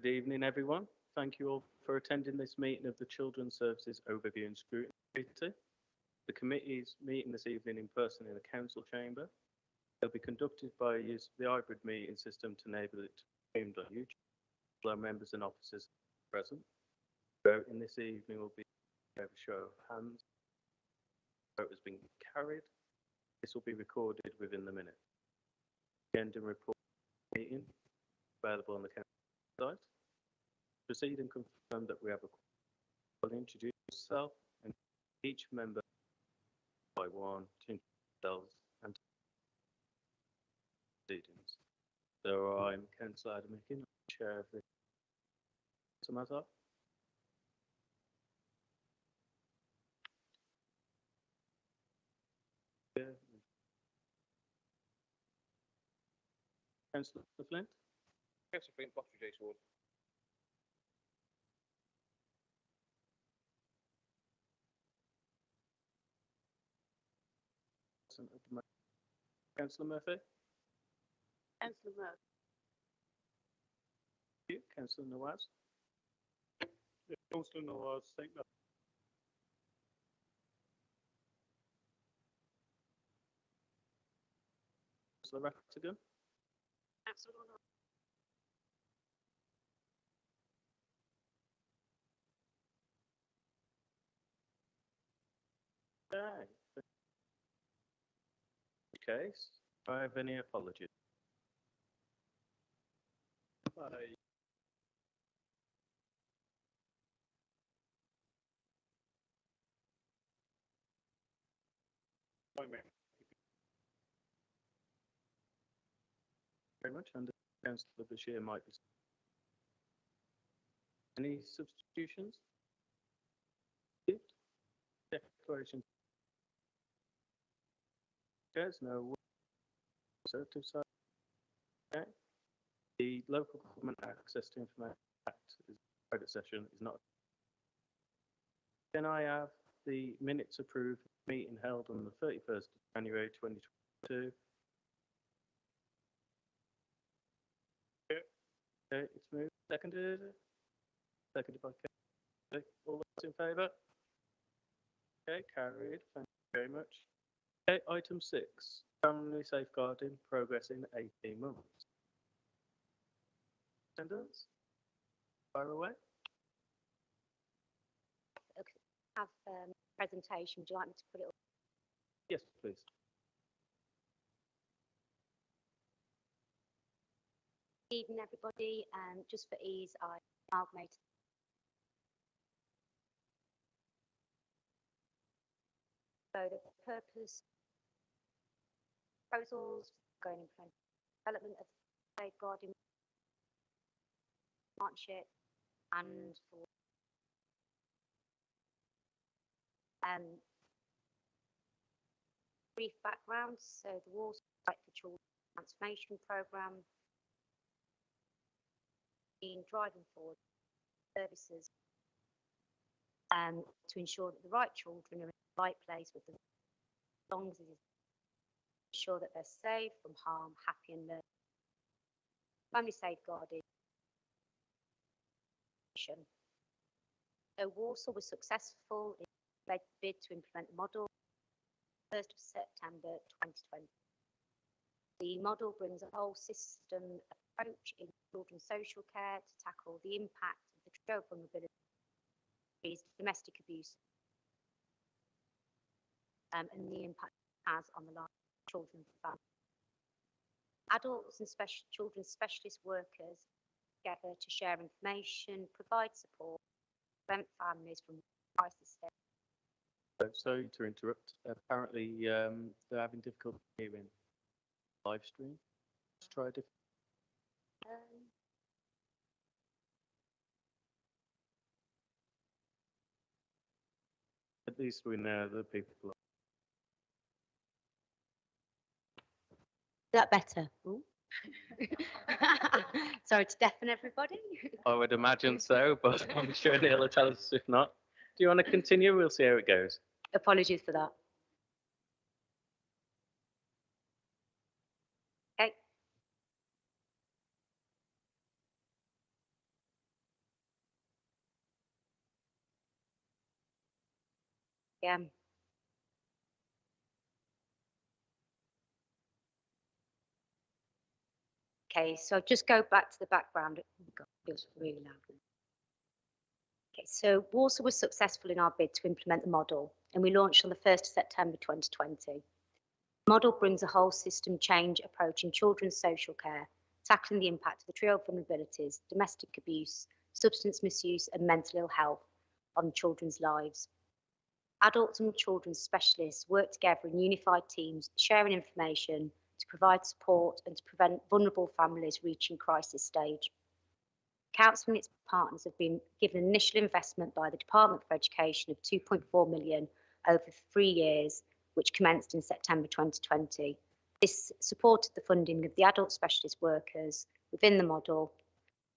Good evening, everyone. Thank you all for attending this meeting of the Children's Services Overview and Scrutiny Committee. The committee is meeting this evening in person in the council chamber. They'll be conducted by use of the hybrid meeting system to enable it to be streamed on YouTube. All our members and officers present. Voting this evening will be a show of hands. Vote has been carried. This will be recorded within the minute. Agenda report meeting available on the council site. Proceed and confirm that we have a will introduce yourself and each member by one to introduce themselves and proceedings. So I'm Councillor Adam Mickin, Chair of the Council. Councillor Flint. Councillor Flint, Bottle J Sword. Councillor Murphy. Councillor Murphy. Councillor Nawaz. Councillor Nawaz, thank you. Councillor Rattigan. Councillor Nawaz. Case, do I have any apologies? Very much. And Councillor Bashir might be. Any substitutions? Declaration. There's no Conservative side. Okay. The Local Government Access to Information Act is private session is not. Then I have the minutes approved meeting held on the 31st of January 2022. Okay, it's moved. Seconded. Seconded by Kate. All those in favour? Okay, carried. Thank you very much. Okay, item 6. Family safeguarding progress in 18 months. Attendance? Fire away. Okay. Have presentation. Would you like me to put it up? Yes, please. Good evening, everybody. Just for ease, I amalgamated. So the purpose proposals going in front development of safeguarding partnership and for brief background. So the Warsaw Right for Children Transformation Programme in driving forward services to ensure that the right children are in the right place with the long as it is ensure that they're safe from harm, happy and learning. Family safeguarding. So Warsaw was successful in the bid to implement the model 1st of September 2020. The model brings a whole system approach in children's social care to tackle the impact of the trio of vulnerabilities, domestic abuse, and the impact it has on the lives of children and families. Adults and children's specialist workers together to share information, provide support, prevent families from crisis stage. Sorry to interrupt. Apparently, they're having difficulty hearing live stream. Let's try a different. At least we know the people. Is that better? Sorry to deafen everybody. I would imagine so, but I'm sure Neil will tell us if not. Do you want to continue? We'll see how it goes. Apologies for that. Okay. again. Okay, so just go back to the background. Oh God, it feels really loud. Okay, so Warsaw was successful in our bid to implement the model, and we launched on the 1st of September 2020. The model brings a whole system change approach in children's social care, tackling the impact of the trio of vulnerabilities, domestic abuse, substance misuse, and mental ill health on children's lives. Adults and children's specialists work together in unified teams, sharing information to provide support and to prevent vulnerable families reaching crisis stage. Council and its partners have been given initial investment by the Department for Education of 2.4 million over 3 years, which commenced in September 2020. This supported the funding of the adult specialist workers within the model,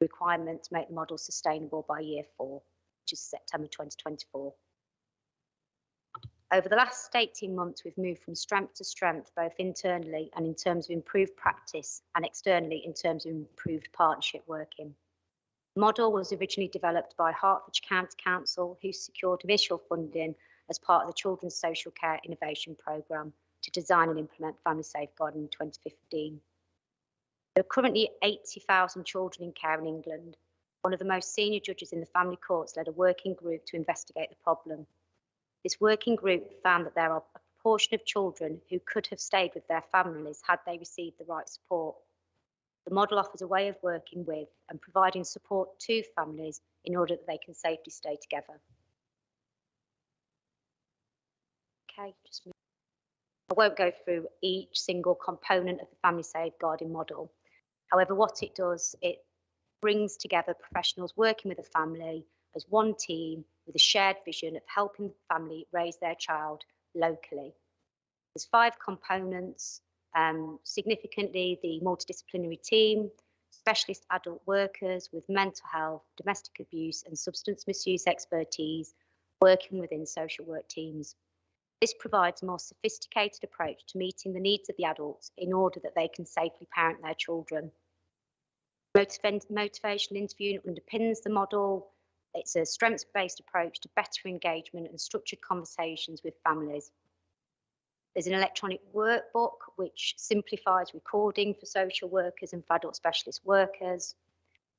requirement to make the model sustainable by year 4, which is September 2024. Over the last 18 months, we've moved from strength to strength, both internally and in terms of improved practice, and externally in terms of improved partnership working. The model was originally developed by Hertfordshire County Council, who secured initial funding as part of the Children's Social Care Innovation Programme to design and implement family safeguarding in 2015. There are currently 80,000 children in care in England. One of the most senior judges in the family courts led a working group to investigate the problem. This working group found that there are a proportion of children who could have stayed with their families had they received the right support. The model offers a way of working with and providing support to families in order that they can safely stay together. Okay, I won't go through each single component of the family safeguarding model. However, what it does, it brings together professionals working with a family as one team with a shared vision of helping the family raise their child locally. There's 5 components, significantly the multidisciplinary team, specialist adult workers with mental health, domestic abuse and substance misuse expertise working within social work teams. This provides a more sophisticated approach to meeting the needs of the adults in order that they can safely parent their children. Motivational interviewing underpins the model. It's a strengths-based approach to better engagement and structured conversations with families. There's an electronic workbook which simplifies recording for social workers and for adult specialist workers.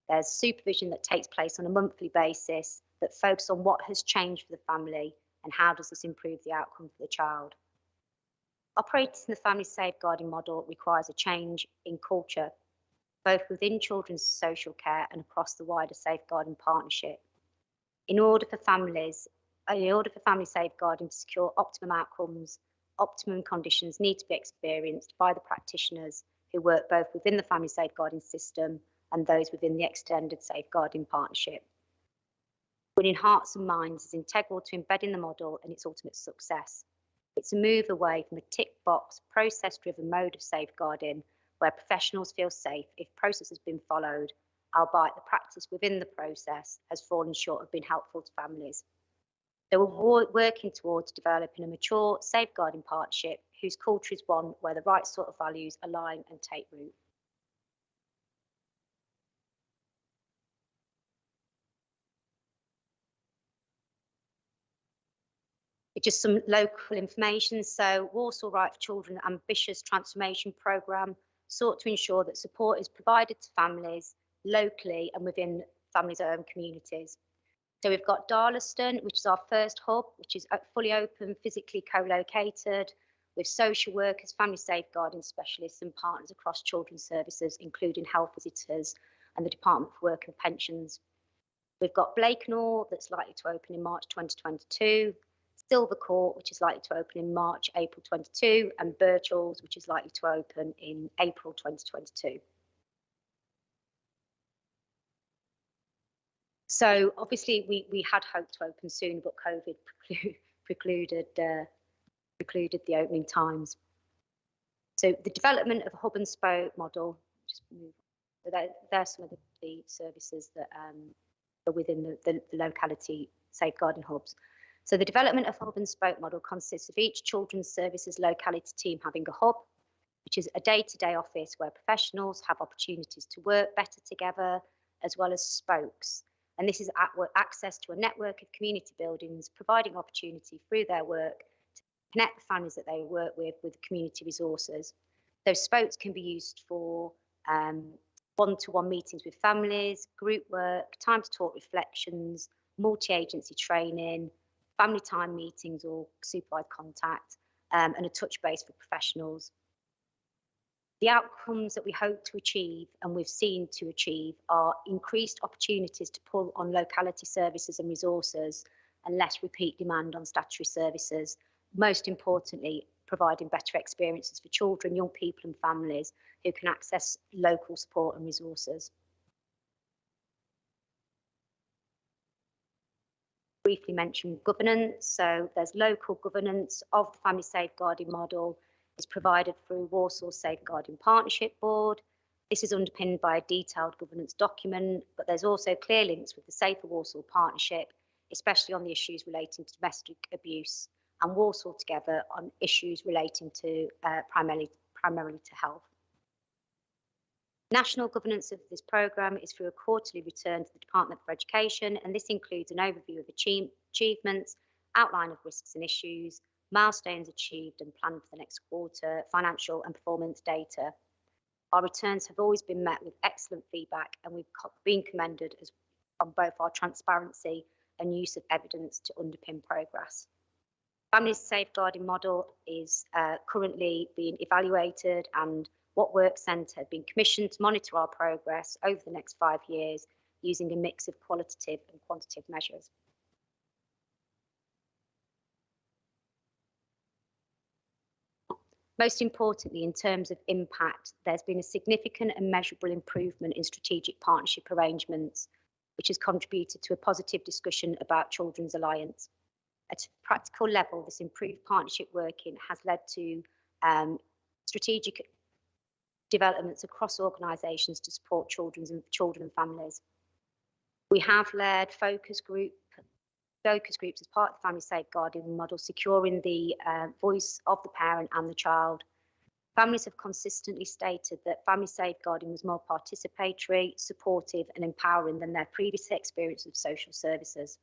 There's supervision that takes place on a monthly basis that focuses on what has changed for the family and how does this improve the outcome for the child. Operating the family safeguarding model requires a change in culture, both within children's social care and across the wider safeguarding partnership. In order for family safeguarding to secure optimum outcomes, optimum conditions need to be experienced by the practitioners who work both within the family safeguarding system and those within the extended safeguarding partnership. Winning hearts and minds is integral to embedding the model and its ultimate success. It's a move away from a tick box, process-driven mode of safeguarding where professionals feel safe if process has been followed, albeit the practice within the process has fallen short of being helpful to families. So we're working towards developing a mature safeguarding partnership whose culture is one where the right sort of values align and take root. Just some local information. So Warsaw Right for Children ambitious transformation programme sought to ensure that support is provided to families locally and within families' own communities. So we've got Darlaston, which is our first hub, which is fully open, physically co-located with social workers, family safeguarding specialists and partners across children's services, including health visitors and the Department for Work and Pensions. We've got Blakenhall, that's likely to open in March 2022, Silver Court, which is likely to open in March, April 22, and Birchalls, which is likely to open in April 2022. So obviously we had hoped to open soon, but COVID precluded the opening times. So the development of a hub and spoke model, just move on. So there's some of the services that are within the locality safeguarding hubs. So the development of hub and spoke model consists of each children's services locality team having a hub, which is a day-to-day office where professionals have opportunities to work better together, as well as spokes. and this is access to a network of community buildings, providing opportunity through their work to connect the families that they work with community resources. Those spokes can be used for one-to-one meetings with families, group work, time to talk reflections, multi-agency training, family time meetings or supervised contact, and a touch base for professionals. The outcomes that we hope to achieve and we've seen to achieve are increased opportunities to pull on locality services and resources and less repeat demand on statutory services. Most importantly, providing better experiences for children, young people and families who can access local support and resources. Briefly mention governance. So there's local governance of the Family Safeguarding Model is provided through Walsall Safeguarding Partnership Board. This is underpinned by a detailed governance document, but there's also clear links with the Safer Walsall Partnership, especially on the issues relating to domestic abuse, and Walsall together on issues relating to primarily to health. National governance of this programme is through a quarterly return to the Department for Education, and this includes an overview of achievements, outline of risks and issues, milestones achieved and planned for the next quarter, financial and performance data. Our returns have always been met with excellent feedback, and we've been commended on both our transparency and use of evidence to underpin progress. Family Safeguarding Model is currently being evaluated, and What Work Centre have been commissioned to monitor our progress over the next 5 years using a mix of qualitative and quantitative measures. Most importantly, in terms of impact, there's been a significant and measurable improvement in strategic partnership arrangements, which has contributed to a positive discussion about Children's Alliance. At a practical level, this improved partnership working has led to strategic developments across organisations to support children and families. We have led focus groups as part of the Family Safeguarding Model, securing the voice of the parent and the child. Families have consistently stated that family safeguarding was more participatory, supportive and empowering than their previous experience of social services.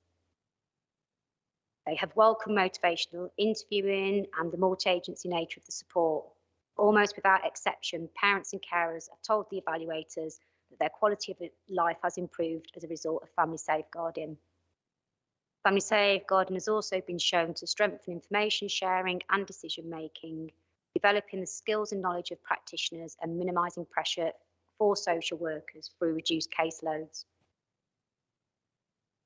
They have welcomed motivational interviewing and the multi-agency nature of the support. Almost without exception, parents and carers have told the evaluators that their quality of life has improved as a result of family safeguarding. Family safeguarding has also been shown to strengthen information sharing and decision making, developing the skills and knowledge of practitioners and minimising pressure for social workers through reduced caseloads.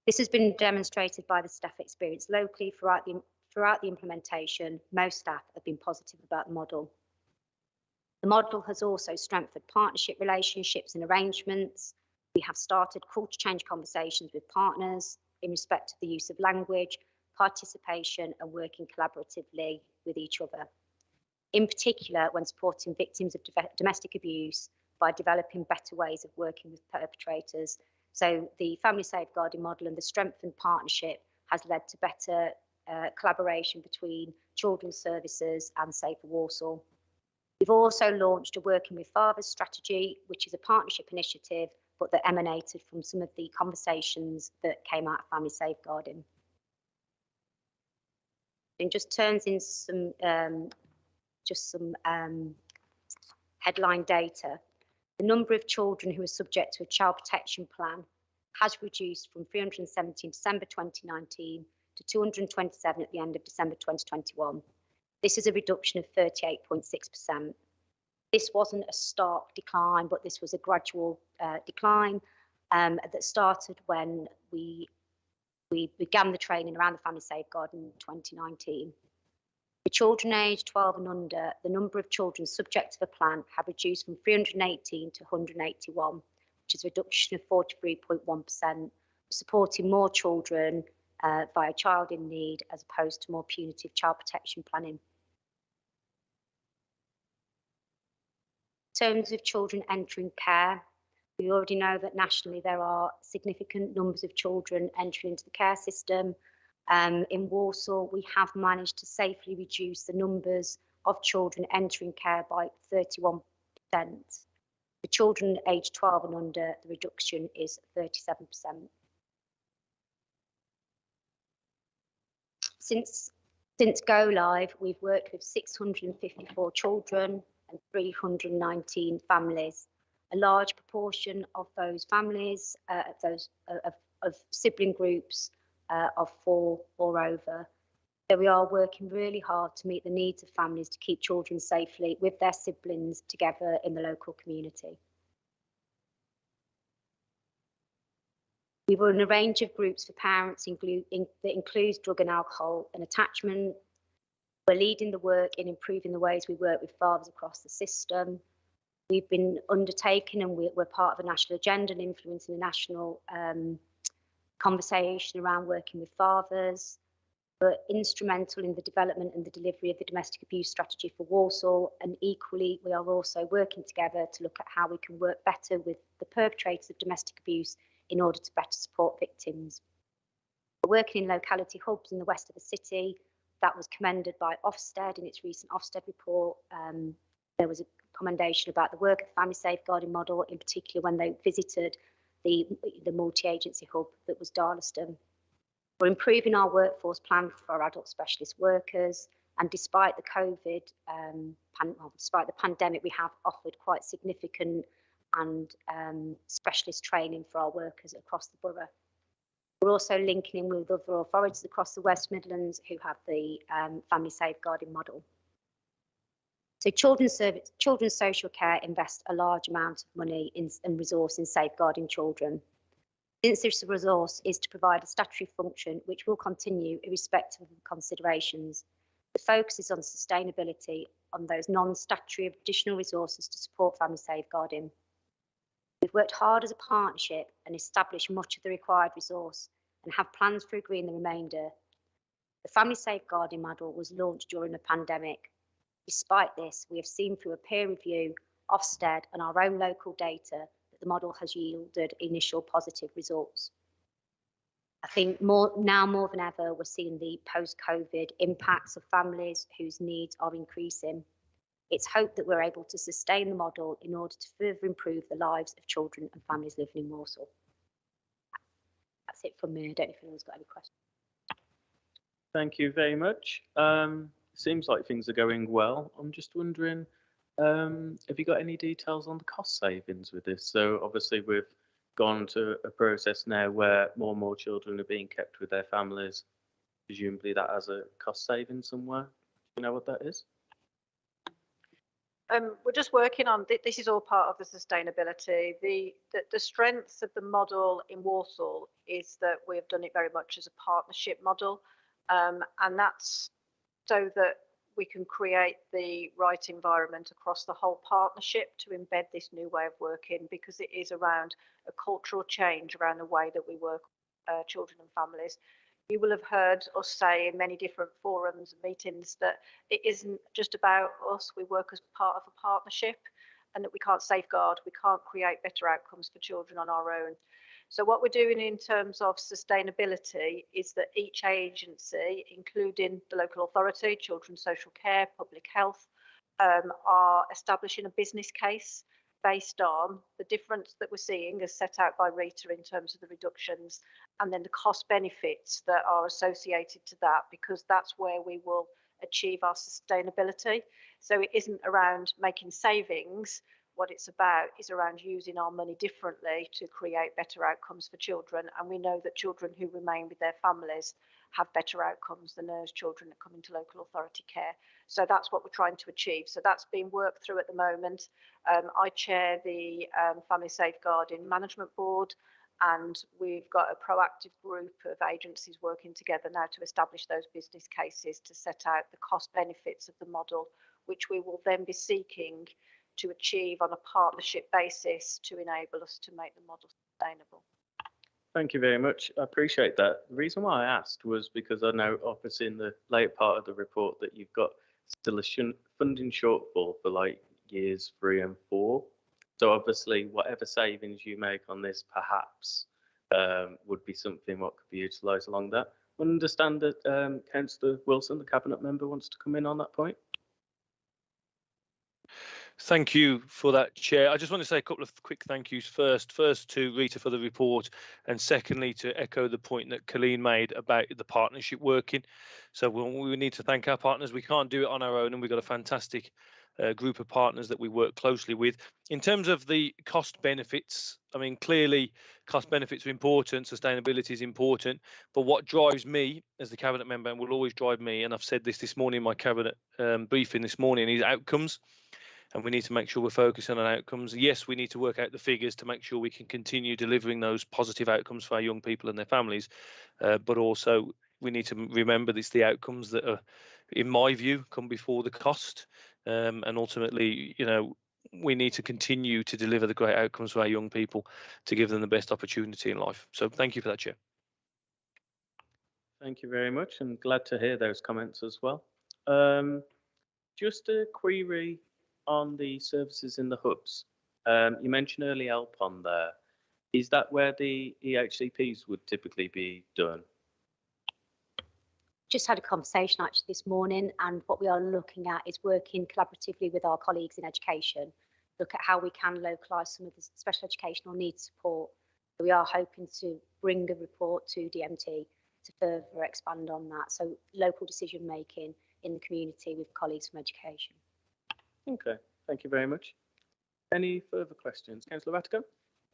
This has been demonstrated by the staff experience locally throughout the implementation. Most staff have been positive about the model. The model has also strengthened partnership relationships and arrangements. We have started culture change conversations with partners in respect of the use of language, participation and working collaboratively with each other. In particular, when supporting victims of domestic abuse by developing better ways of working with perpetrators. So the Family Safeguarding Model and the strengthened partnership has led to better collaboration between children's services and Safer Walsall. We've also launched a Working with Fathers strategy, which is a partnership initiative, but that emanated from some of the conversations that came out of family safeguarding. It just turns in some headline data. The number of children who are subject to a child protection plan has reduced from 370 in December 2019 to 227 at the end of December 2021. This is a reduction of 38.6%. This wasn't a stark decline, but this was a gradual decline that started when we began the training around the family safeguarding in 2019. For children aged 12 and under, the number of children subject to the plan have reduced from 318 to 181, which is a reduction of 43.1%, supporting more children via Child in Need as opposed to more punitive child protection planning. In terms of children entering care, we already know that nationally there are significant numbers of children entering into the care system. In Walsall, we have managed to safely reduce the numbers of children entering care by 31%. For children aged 12 and under, the reduction is 37%. Since go live, we've worked with 654 children and 319 families. A large proportion of those families, of sibling groups of 4 or over. So we are working really hard to meet the needs of families to keep children safely with their siblings together in the local community. We run a range of groups for parents that includes drug and alcohol and attachment. We're leading the work in improving the ways we work with fathers across the system. We've been undertaking, and we're part of a national agenda and influencing a national conversation around working with fathers. We're instrumental in the development and the delivery of the domestic abuse strategy for Walsall, and equally we are also working together to look at how we can work better with the perpetrators of domestic abuse in order to better support victims. We're working in locality hubs in the west of the city. That was commended by Ofsted in its recent Ofsted report. There was a commendation about the work of the family safeguarding model, in particular when they visited the multi-agency hub that was Darlaston. We're improving our workforce plan for our adult specialist workers, and despite the COVID, despite the pandemic, we have offered quite significant and specialist training for our workers across the borough. We're also linking in with other authorities across the West Midlands who have the family safeguarding model. So children's social care invest a large amount of money and resource in safeguarding children. Since this resource is to provide a statutory function which will continue irrespective of the considerations, the focus is on sustainability on those non-statutory additional resources to support family safeguarding. We've worked hard as a partnership and established much of the required resource and have plans for agreeing the remainder. The family safeguarding model was launched during the pandemic. Despite this, we have seen through a peer review, Ofsted and our own local data that the model has yielded initial positive results. I think now more than ever, we're seeing the post-COVID impacts of families whose needs are increasing. It's hoped that we're able to sustain the model in order to further improve the lives of children and families living in Walsall. That's it from me. I don't know if anyone's got any questions. Thank you very much. Seems like things are going well. I'm just wondering, have you got any details on the cost savings with this? So obviously we've gone to a process now where more and more children are being kept with their families. Presumably that has a cost saving somewhere. Do you know what that is? We're just working on this. Is all part of the sustainability. The strengths of the model in Walsall is that we have done it very much as a partnership model, and that's so that we can create the right environment across the whole partnership to embed this new way of working, because it is around a cultural change around the way that we work with children and families. You will have heard us say in many different forums and meetings that it isn't just about us. We work as part of a partnership, and that we can't safeguard, we can't create better outcomes for children on our own. So what we're doing in terms of sustainability is that each agency, including the local authority, children's social care, public health, are establishing a business case based on the difference that we're seeing as set out by Rita in terms of the reductions, and then the cost benefits that are associated to that, because that's where we will achieve our sustainability. So it isn't around making savings. What it's about is around using our money differently to create better outcomes for children. And we know that children who remain with their families have better outcomes than those children that come into local authority care. So that's what we're trying to achieve. So that's being worked through at the moment. I chair the Family Safeguarding Management Board, and we've got a proactive group of agencies working together now to establish those business cases to set out the cost benefits of the model, which we will then be seeking to achieve on a partnership basis to enable us to make the model sustainable. Thank you very much. I appreciate that. The reason why I asked was because I know obviously in the late part of the report that you've got still a funding shortfall for like years 3 and 4. So obviously whatever savings you make on this perhaps would be something what could be utilised along that. I understand that Councillor Wilson, the Cabinet member, wants to come in on that point. Thank you for that, Chair. I just want to say a couple of quick thank yous first. First to Rita for the report, and secondly to echo the point that Colleen made about the partnership working. So we need to thank our partners. We can't do it on our own, and we've got a fantastic group of partners that we work closely with. In terms of the cost benefits, I mean, clearly cost benefits are important, sustainability is important, but what drives me as the Cabinet member, and will always drive me, and I've said this morning in my Cabinet briefing this morning, is outcomes. And we need to make sure we're focusing on outcomes. Yes, we need to work out the figures to make sure we can continue delivering those positive outcomes for our young people and their families. But also, we need to remember it's the outcomes that are, in my view, come before the cost. And ultimately, you know, we need to continue to deliver the great outcomes for our young people to give them the best opportunity in life. So thank you for that, Chair. Thank you very much, and glad to hear those comments as well. Just a query on the services in the hubs. You mentioned early help on there. Is that where the EHCPs would typically be done? Just had a conversation actually this morning, and what we are looking at is working collaboratively with our colleagues in education, look at how we can localise some of the special educational needs support. We are hoping to bring a report to DMT to further expand on that. So local decision making in the community with colleagues from education. Okay, thank you very much. Any further questions? Councillor Vatican?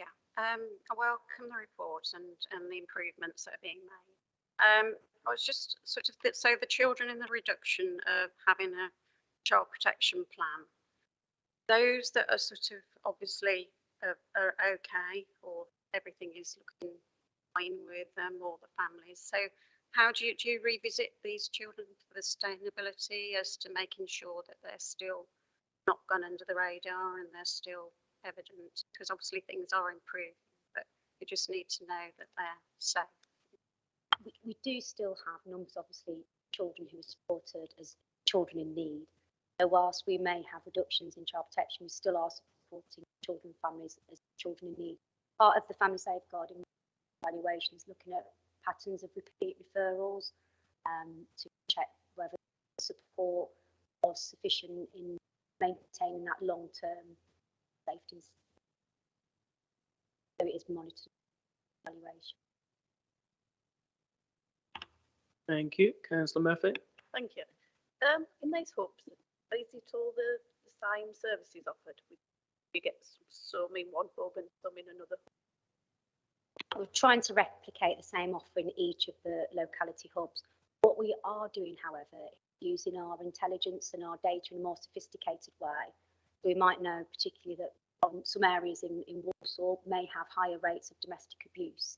Yeah, I welcome the report and the improvements that are being made. I was just sort of, so the children in the reduction of having a child protection plan, those that are sort of obviously are okay, or everything is looking fine with them or the families. So how do you revisit these children for the sustainability as to making sure that they're still not gone under the radar and they're still evident? Because obviously things are improving, but we just need to know that they're safe. We do still have numbers, obviously, children who are supported as children in need. So whilst we may have reductions in child protection, we still are supporting children and families as children in need. Part of the family safeguarding evaluation is looking at patterns of repeat referrals to check whether support was sufficient in maintaining that long-term safety. So it is monitored evaluation. Thank you. Councillor Murphy? Thank you. In those hubs, is it all the same services offered? You get some in one hub and some in another hub? We're trying to replicate the same offer in each of the locality hubs. What we are doing, however, is using our intelligence and our data in a more sophisticated way. We might know particularly that some areas in Walsall may have higher rates of domestic abuse.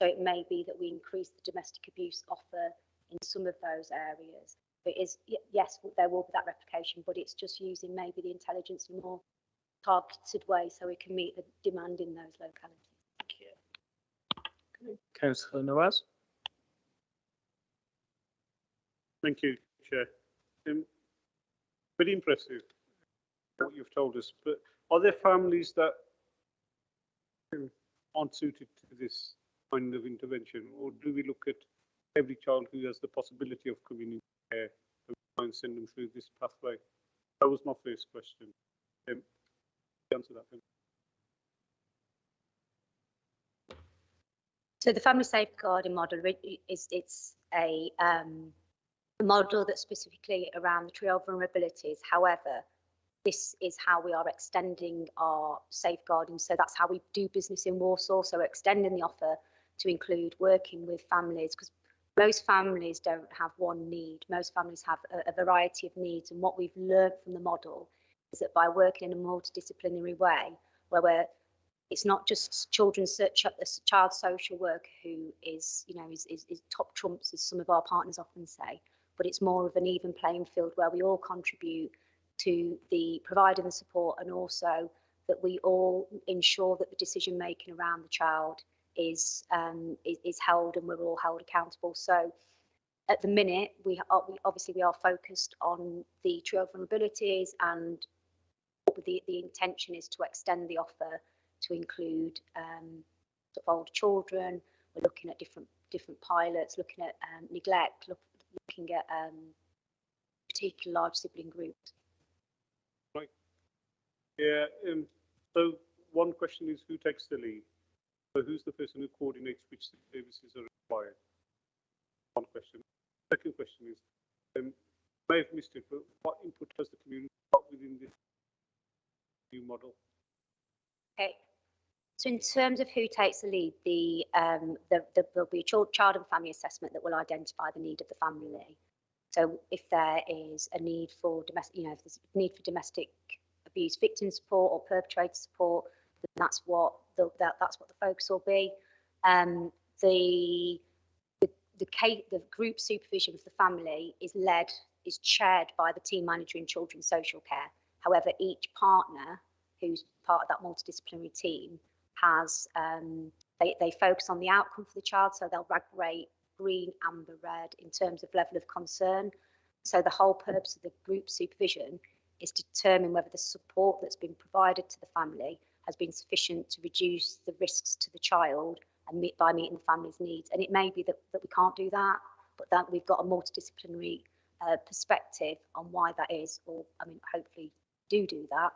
So it may be that we increase the domestic abuse offer in some of those areas. It is, yes, there will be that replication, but it's just using maybe the intelligence in a more targeted way so we can meet the demand in those localities. Thank you. Okay. Councillor Nawaz? Thank you, Chair. Very impressive what you've told us, but are there families that aren't suited to this kind of intervention, or do we look at every child who has the possibility of community care and try and send them through this pathway? That was my first question. Answer that. So the family safeguarding model it's a model that's specifically around the trio of vulnerabilities. However, this is how we are extending our safeguarding. So that's how we do business in Walsall. So we're extending the offer to include working with families, because most families don't have one need. Most families have a variety of needs. And what we've learned from the model is that by working in a multidisciplinary way, where it's not just child social worker who is top trumps, as some of our partners often say, but it's more of an even playing field where we all contribute to the providing the support, and also that we all ensure that the decision making around the child is held and we're all held accountable. So at the minute, we are focused on the trio of vulnerabilities, and the intention is to extend the offer to include sort of older children. We're looking at different pilots, looking at neglect, looking at particular large sibling groups. Right. Yeah. So one question is who takes the lead? So who's the person who coordinates which services are required? One question. Second question is, I may have missed it, but what input has the community got within this new model? Okay. So in terms of who takes the lead, there'll be a child and family assessment that will identify the need of the family. So if there is a need for domestic, if there's a need for domestic abuse victim support or perpetrator support, then that's what the focus will be. The group supervision for the family is chaired by the team manager in children's social care. However, each partner who's part of that multidisciplinary team has they focus on the outcome for the child, so they'll rate green, amber, red in terms of level of concern. So the whole purpose of the group supervision is to determine whether the support that's been provided to the family has been sufficient to reduce the risks to the child and by meeting the family's needs. And it may be that we can't do that, but that we've got a multidisciplinary perspective on why that is, or hopefully do that.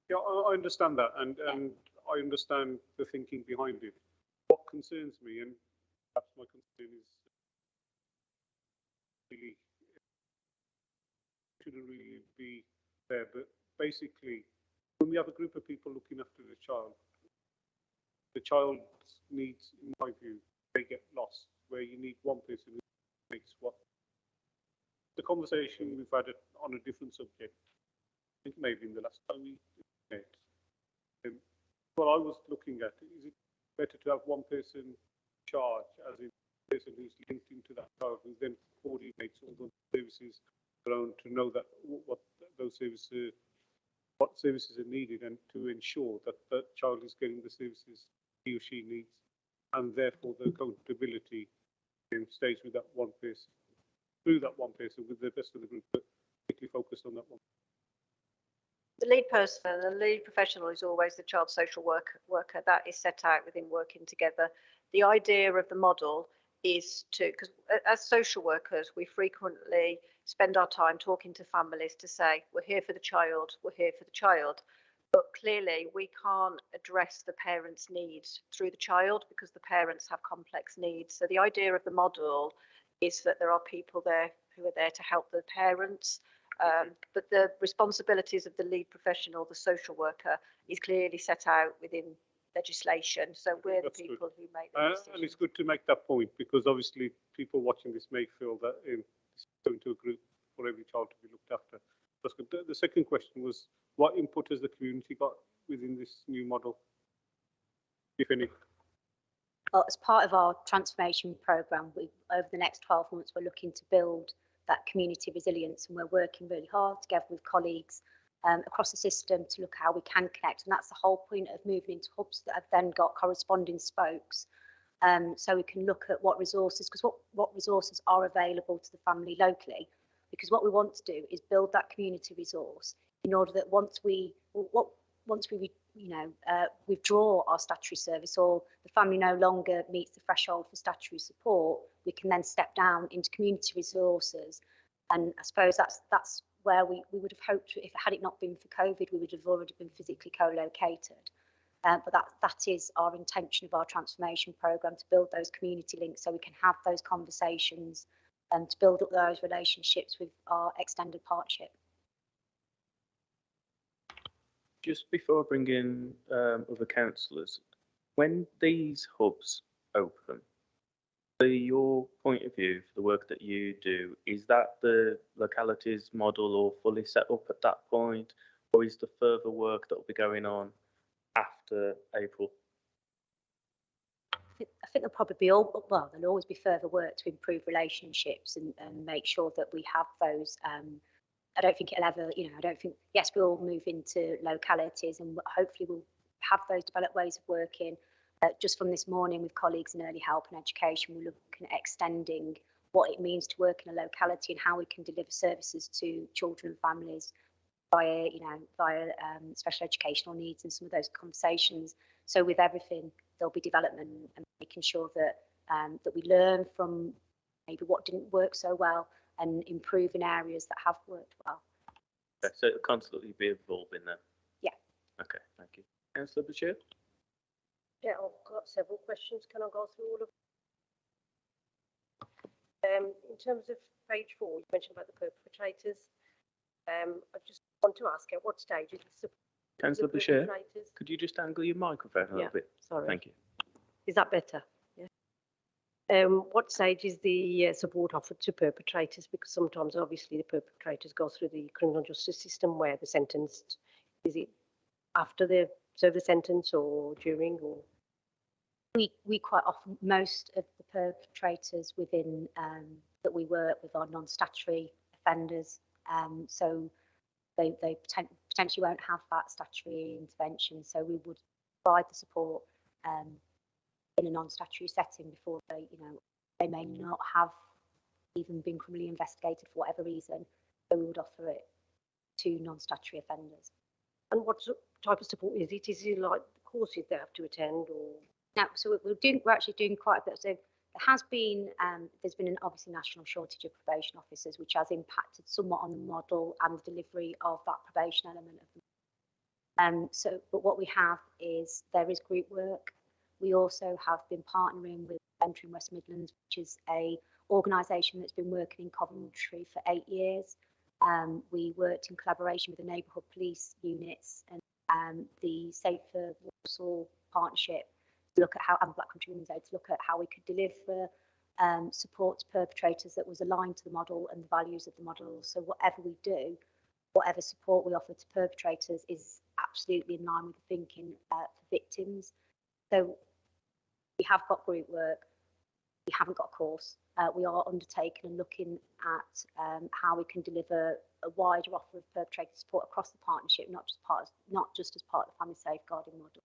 Yeah, I understand that, and I understand the thinking behind it. What concerns me, and perhaps my concern is really shouldn't really be there, but basically, when we have a group of people looking after the child's needs, in my view, they get lost. Where you need one person who makes what the conversation we've had on a different subject. I think maybe in the last time we met. What I was looking at, is it better to have one person in charge, as in the person who's linked into that child, who then coordinates all the services around to know that what services are needed, and to ensure that that child is getting the services he or she needs, and therefore the accountability stays with that one person, through that one person, with the rest of the group, but particularly focused on that one. The lead person, the lead professional is always the child social worker. That is set out within working together. The idea of the model is because as social workers, we frequently spend our time talking to families to say, we're here for the child, we're here for the child. But clearly we can't address the parents' needs through the child because the parents have complex needs. So the idea of the model is that there are people there who are there to help the parents. But the responsibilities of the lead professional, the social worker, is clearly set out within legislation. So we're the people who make the decisions. And it's good to make that point, because obviously people watching this may feel that it's going to a group for every child to be looked after. That's good. The second question was, what input has the community got within this new model, if any? Well, as part of our transformation programme, over the next 12 months, we're looking to build that community resilience, and we're working really hard together with colleagues across the system to look how we can connect. And that's the whole point of moving into hubs that have then got corresponding spokes. So we can look at what resources, because what resources are available to the family locally, because what we want to do is build that community resource in order that once we withdraw our statutory service, or the family no longer meets the threshold for statutory support, we can then step down into community resources. And I suppose that's where we would have hoped, if had it not been for COVID, we would have already been physically co-located. But that is our intention of our transformation programme, to build those community links so we can have those conversations and to build up those relationships with our extended partnership. Just before I bring in other councillors, when these hubs open, your point of view for the work that you do, is that the localities model or fully set up at that point, or is there further work that will be going on after April? I think there'll probably be there'll always be further work to improve relationships and make sure that we have those. I don't think it'll ever, yes, we'll move into localities and hopefully we'll have those developed ways of working. Just from this morning with colleagues in early help and education, we're looking at extending what it means to work in a locality and how we can deliver services to children and families via special educational needs and some of those conversations. So with everything, there'll be development and making sure that that we learn from maybe what didn't work so well and improve in areas that have worked well. Okay, so it'll constantly be evolving then? Yeah. Okay, thank you. Councillor Bashir? Yeah, I've got several questions. Can I go through all of in terms of page 4, you mentioned about the perpetrators. I just want to ask, at what stage is the Councillor the Bashir, perpetrators? could you just angle your microphone a little bit? Sorry. Thank you. Is that better? Yeah. What stage is the support offered to perpetrators? Because sometimes, obviously, the perpetrators go through the criminal justice system where they're sentenced. Is it after they serve the sentence or during or? We quite often, most of the perpetrators within that we work with are non-statutory offenders, so they potentially won't have that statutory intervention. So we would provide the support in a non-statutory setting before they may not have even been criminally investigated for whatever reason. So we would offer it to non-statutory offenders. And what type of support is it? Is it like courses they have to attend or? Now, so we're actually doing quite a bit. So there has been, there's been an obviously national shortage of probation officers, which has impacted somewhat on the model and the delivery of that probation element of them. But what we have is there is group work. We also have been partnering with Entering West Midlands, which is a organisation that's been working in Coventry for 8 years. We worked in collaboration with the neighbourhood police units and the Safer Walsall partnership to look at how, and Black Country Women's Aid, to look at how we could deliver support to perpetrators that was aligned to the model and the values of the model. So whatever we do, whatever support we offer to perpetrators is absolutely in line with the thinking for victims. So we have got group work, we haven't got a course. We are undertaking and looking at how we can deliver a wider offer of perpetrator support across the partnership, not just as part of the family safeguarding model.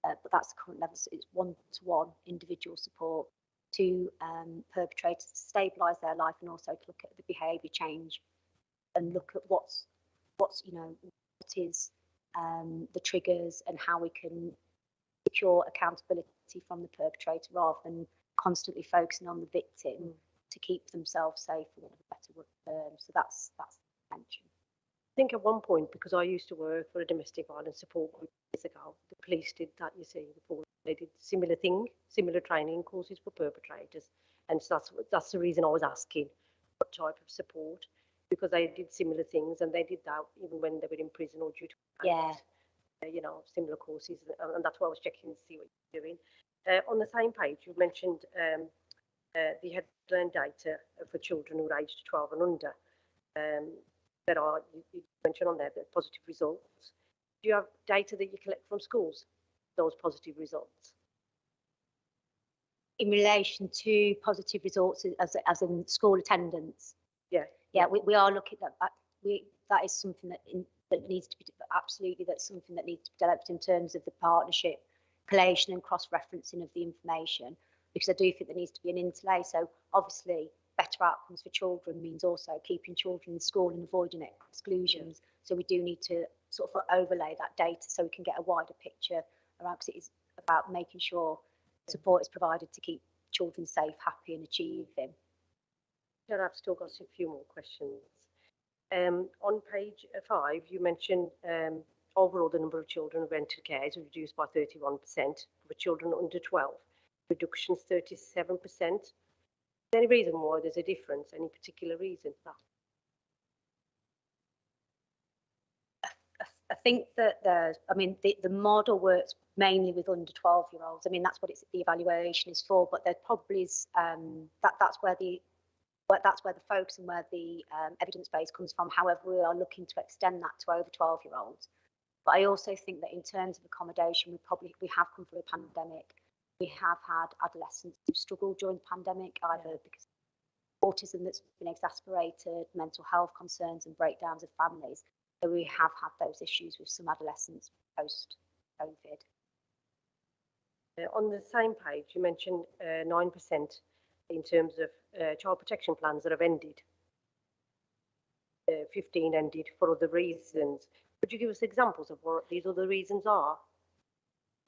But that's the current level. So it's one-to-one individual support to perpetrators to stabilise their life and also to look at the behaviour change and look at what is the triggers and how we can secure accountability from the perpetrator rather than constantly focusing on the victim to keep themselves safe, for want of a better word. So that's the intention. I think at one point, because I used to work for a domestic violence support group years ago, the police did that, you see, before they did similar training courses for perpetrators. And so that's the reason I was asking what type of support, because they did similar things and they did that even when they were in prison or due to similar courses. And that's why I was checking to see what you're doing. On the same page, you mentioned the headline data for children who are aged 12 and under. That are, you mentioned on there, the positive results. Do you have data that you collect from schools, those positive results? In relation to positive results as in school attendance? Yeah, we are looking at that. That is something that needs to be, absolutely, that's something that needs to be developed in terms of the partnership, collation and cross-referencing of the information, because I do think there needs to be an interlay. So obviously, better outcomes for children means also keeping children in school and avoiding exclusions. So we do need to sort of overlay that data so we can get a wider picture around, because it is about making sure support is provided to keep children safe, happy and achieving. Yeah, I've still got a few more questions. On page 5, you mentioned overall the number of children who entered care is reduced by 31%. For children under 12, reduction is 37%. Is there any reason why there's a difference? Any particular reason for that? I think that the model works mainly with under 12-year-olds. I mean, that's what the evaluation is for, but there probably is, that's where the focus and where the evidence base comes from. However, we are looking to extend that to over 12-year-olds. But I also think that in terms of accommodation, we have come through a pandemic. We have had adolescents who struggled during the pandemic, either because of autism that's been exacerbated, mental health concerns and breakdowns of families. So we have had those issues with some adolescents post-COVID. On the same page, you mentioned 9% in terms of child protection plans that have ended. 15 ended for other reasons. Could you give us examples of what these other reasons are?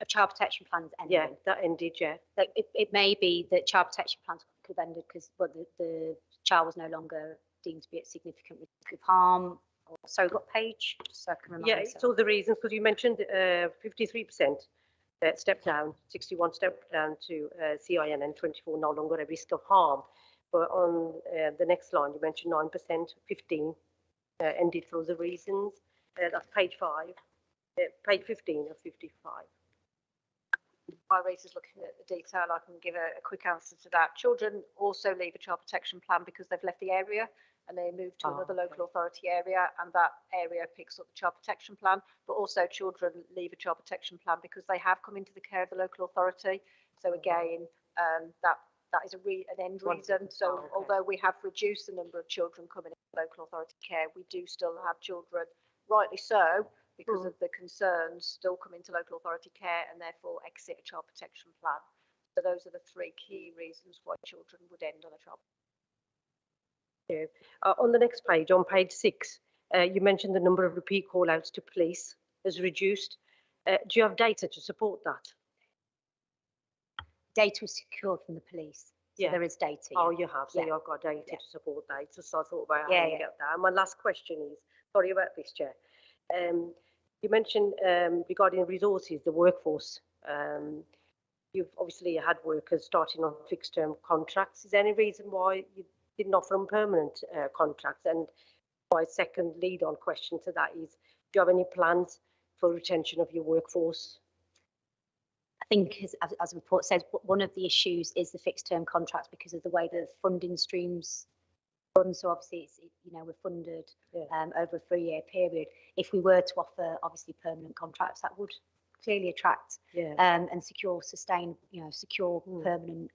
Of child protection plans ending? Yeah, that ended, yeah. Like it may be that child protection plans could have ended because the child was no longer deemed to be at significant risk of harm. Sorry, what page? Just so I can remind Yeah, myself. it's all the reasons, because you mentioned 53% step down, 61 step down to CIN, and 24 no longer a risk of harm. But on the next line, you mentioned 9%, 15 ended for the reasons. That's page 5, page 15 of 55. While Rita's looking at the detail, I can give a quick answer to that. Children also leave a child protection plan because they've left the area and they move to another local authority area, and that area picks up the child protection plan. But also children leave a child protection plan because they have come into the care of the local authority. So again, that is an end reason. So although we have reduced the number of children coming into local authority care, we do still have children, rightly so, because of the concerns, still come into local authority care and therefore exit a child protection plan. So those are the 3 key reasons why children would end on a child. Yeah. On the next page, on page 6, you mentioned the number of repeat call-outs to police has reduced. Do you have data to support that? Data is secured from the police. So there is data. Oh, you have. So Yeah. you've got data to support that. So I thought about Yeah, how you get that. And my last question is, sorry about this, Chair. You mentioned regarding resources, the workforce. You've obviously had workers starting on fixed-term contracts. Is there any reason why you didn't offer them permanent contracts? And my second lead-on question to that is, do you have any plans for retention of your workforce? I think, as the report says, one of the issues is the fixed term contracts because of the way the funding streams run. So obviously, we're funded over a 3-year period. If we were to offer obviously permanent contracts, that would clearly attract and secure, secure permanent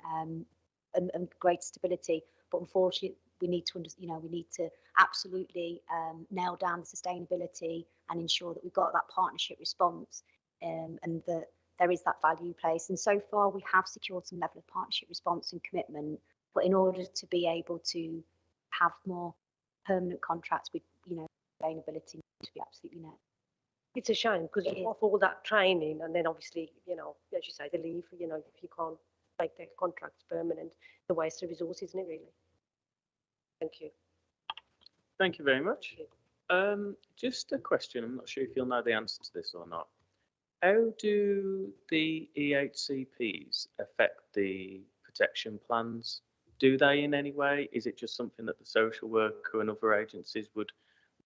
and great stability. But unfortunately, we need to absolutely nail down the sustainability and ensure that we've got that partnership response and that there is that value place. And so far, we have secured some level of partnership response and commitment. But in order to be able to have more permanent contracts with, sustainability needs to be absolutely met. It's a shame because you offer all that training and then obviously, as you say, they leave, if you can't make their contracts permanent, the waste of resources, isn't it really? Thank you. Thank you very much. Just a question, I'm not sure if you'll know the answer to this or not. How do the EHCPs affect the protection plans? Do they in any way? Is it just something that the social worker and other agencies would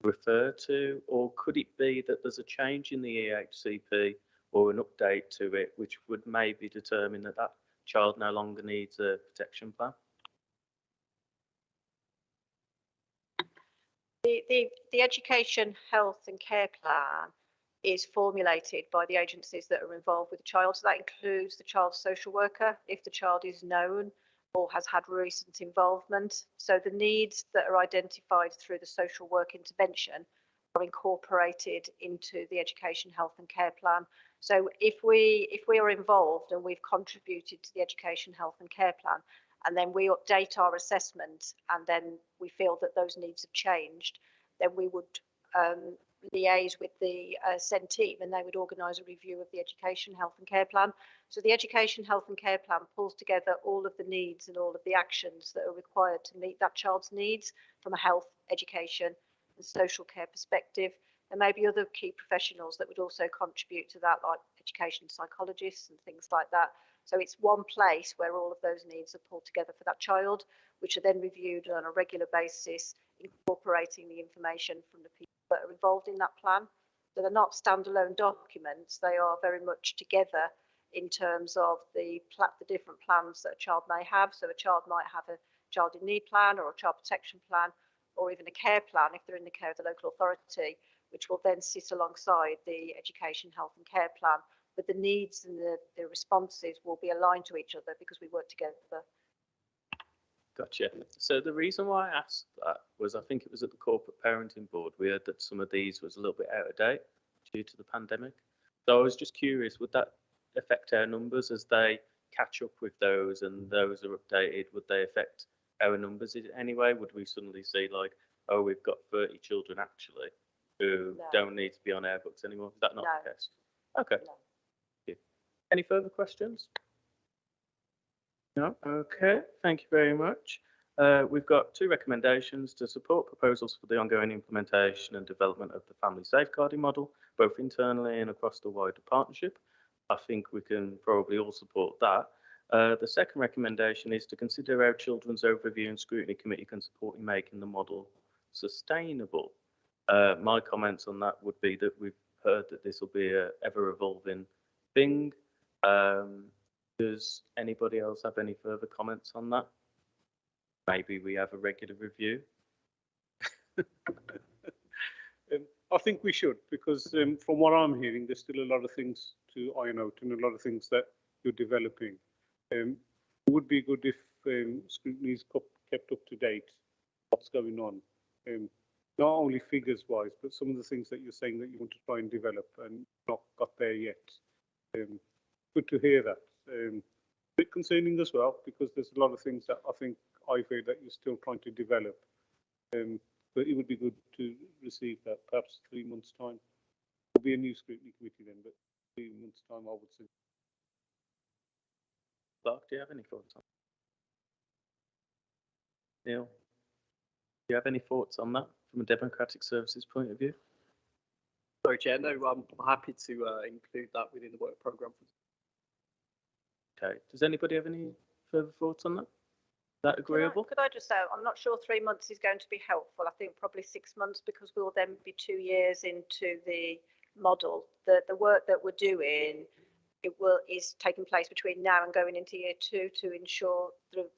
refer to? Or could it be that there's a change in the EHCP or an update to it which would maybe determine that that child no longer needs a protection plan? The education, health and care plan is formulated by the agencies that are involved with the child. So that includes the child's social worker, if the child is known or has had recent involvement. So the needs that are identified through the social work intervention are incorporated into the education, health and care plan. So if we are involved and we've contributed to the education, health and care plan, and then we update our assessment and then we feel that those needs have changed, then we would liaise with the SEND team and they would organise a review of the education, health and care plan. So the education, health and care plan pulls together all of the needs and all of the actions that are required to meet that child's needs from a health, education and social care perspective. There may be other key professionals that would also contribute to that, like education psychologists and things like that. So it's one place where all of those needs are pulled together for that child, which are then reviewed on a regular basis, incorporating the information from the people that are involved in that plan. So they're not standalone documents, they are very much together in terms of the different plans that a child may have. So a child might have a child in need plan or a child protection plan or even a care plan if they're in the care of the local authority, which will then sit alongside the education, health and care plan. But the needs and the responses will be aligned to each other because we work together. Gotcha. So the reason why I asked that was I think it was at the corporate parenting board. We heard that some of these was a little bit out of date due to the pandemic. So I was just curious, would that affect our numbers as they catch up with those and those are updated? Would they affect our numbers in any way? Would we suddenly see like, oh, we've got 30 children actually who don't need to be on our books anymore? Is that not the case? Okay. No. Thank you. Any further questions? No? Okay, thank you very much. We've got 2 recommendations to support proposals for the ongoing implementation and development of the family safeguarding model, both internally and across the wider partnership. I think we can probably all support that. The second recommendation is to consider how Children's Overview and Scrutiny Committee can support in making the model sustainable. My comments on that would be that we've heard that this will be an ever-evolving thing. Does anybody else have any further comments on that? Maybe we have a regular review. I think we should, because from what I'm hearing, there's still a lot of things to iron out and a lot of things that you're developing. It would be good if scrutiny is kept up to date, what's going on. Not only figures wise, but some of the things that you're saying that you want to try and develop and not got there yet. Good to hear that. A bit concerning as well, because there's a lot of things that I think I've heard that you're still trying to develop. But it would be good to receive that, perhaps 3 months' time. There'll be a new scrutiny committee then, but 3 months' time, I would say. Clark, do you have any thoughts on that? Neil, do you have any thoughts on that from a democratic services point of view? Sorry, Chair. No, I'm happy to include that within the work programme. Okay. Does anybody have any further thoughts on that? Is that agreeable? Could I just say, I'm not sure 3 months is going to be helpful. I think probably 6 months, because we'll then be 2 years into the model. The work that we're doing, is taking place between now and going into year 2 to ensure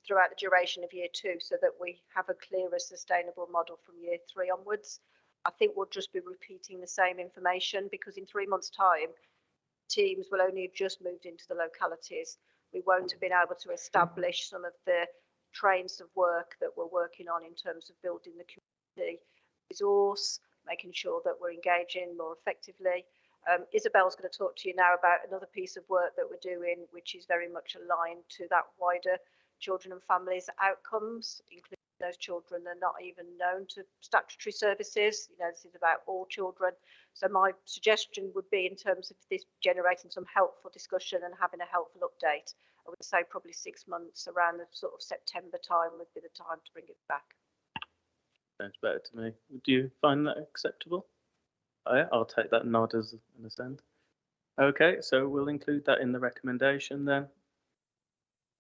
throughout the duration of year 2, so that we have a clearer, sustainable model from year 3 onwards. I think we'll just be repeating the same information, because in 3 months' time, teams will only have just moved into the localities. We won't have been able to establish some of the trains of work that we're working on in terms of building the community resource, making sure that we're engaging more effectively. Isabel's going to talk to you now about another piece of work that we're doing, which is very much aligned to that wider children and families outcomes, including those children that are not even known to statutory services. You know, this is about all children. So my suggestion would be, in terms of this generating some helpful discussion and having a helpful update, I would say probably 6 months, around the sort of September time would be the time to bring it back. Sounds better to me. Do you find that acceptable? Oh, yeah, I'll take that nod as an assent. Okay, so we'll include that in the recommendation then.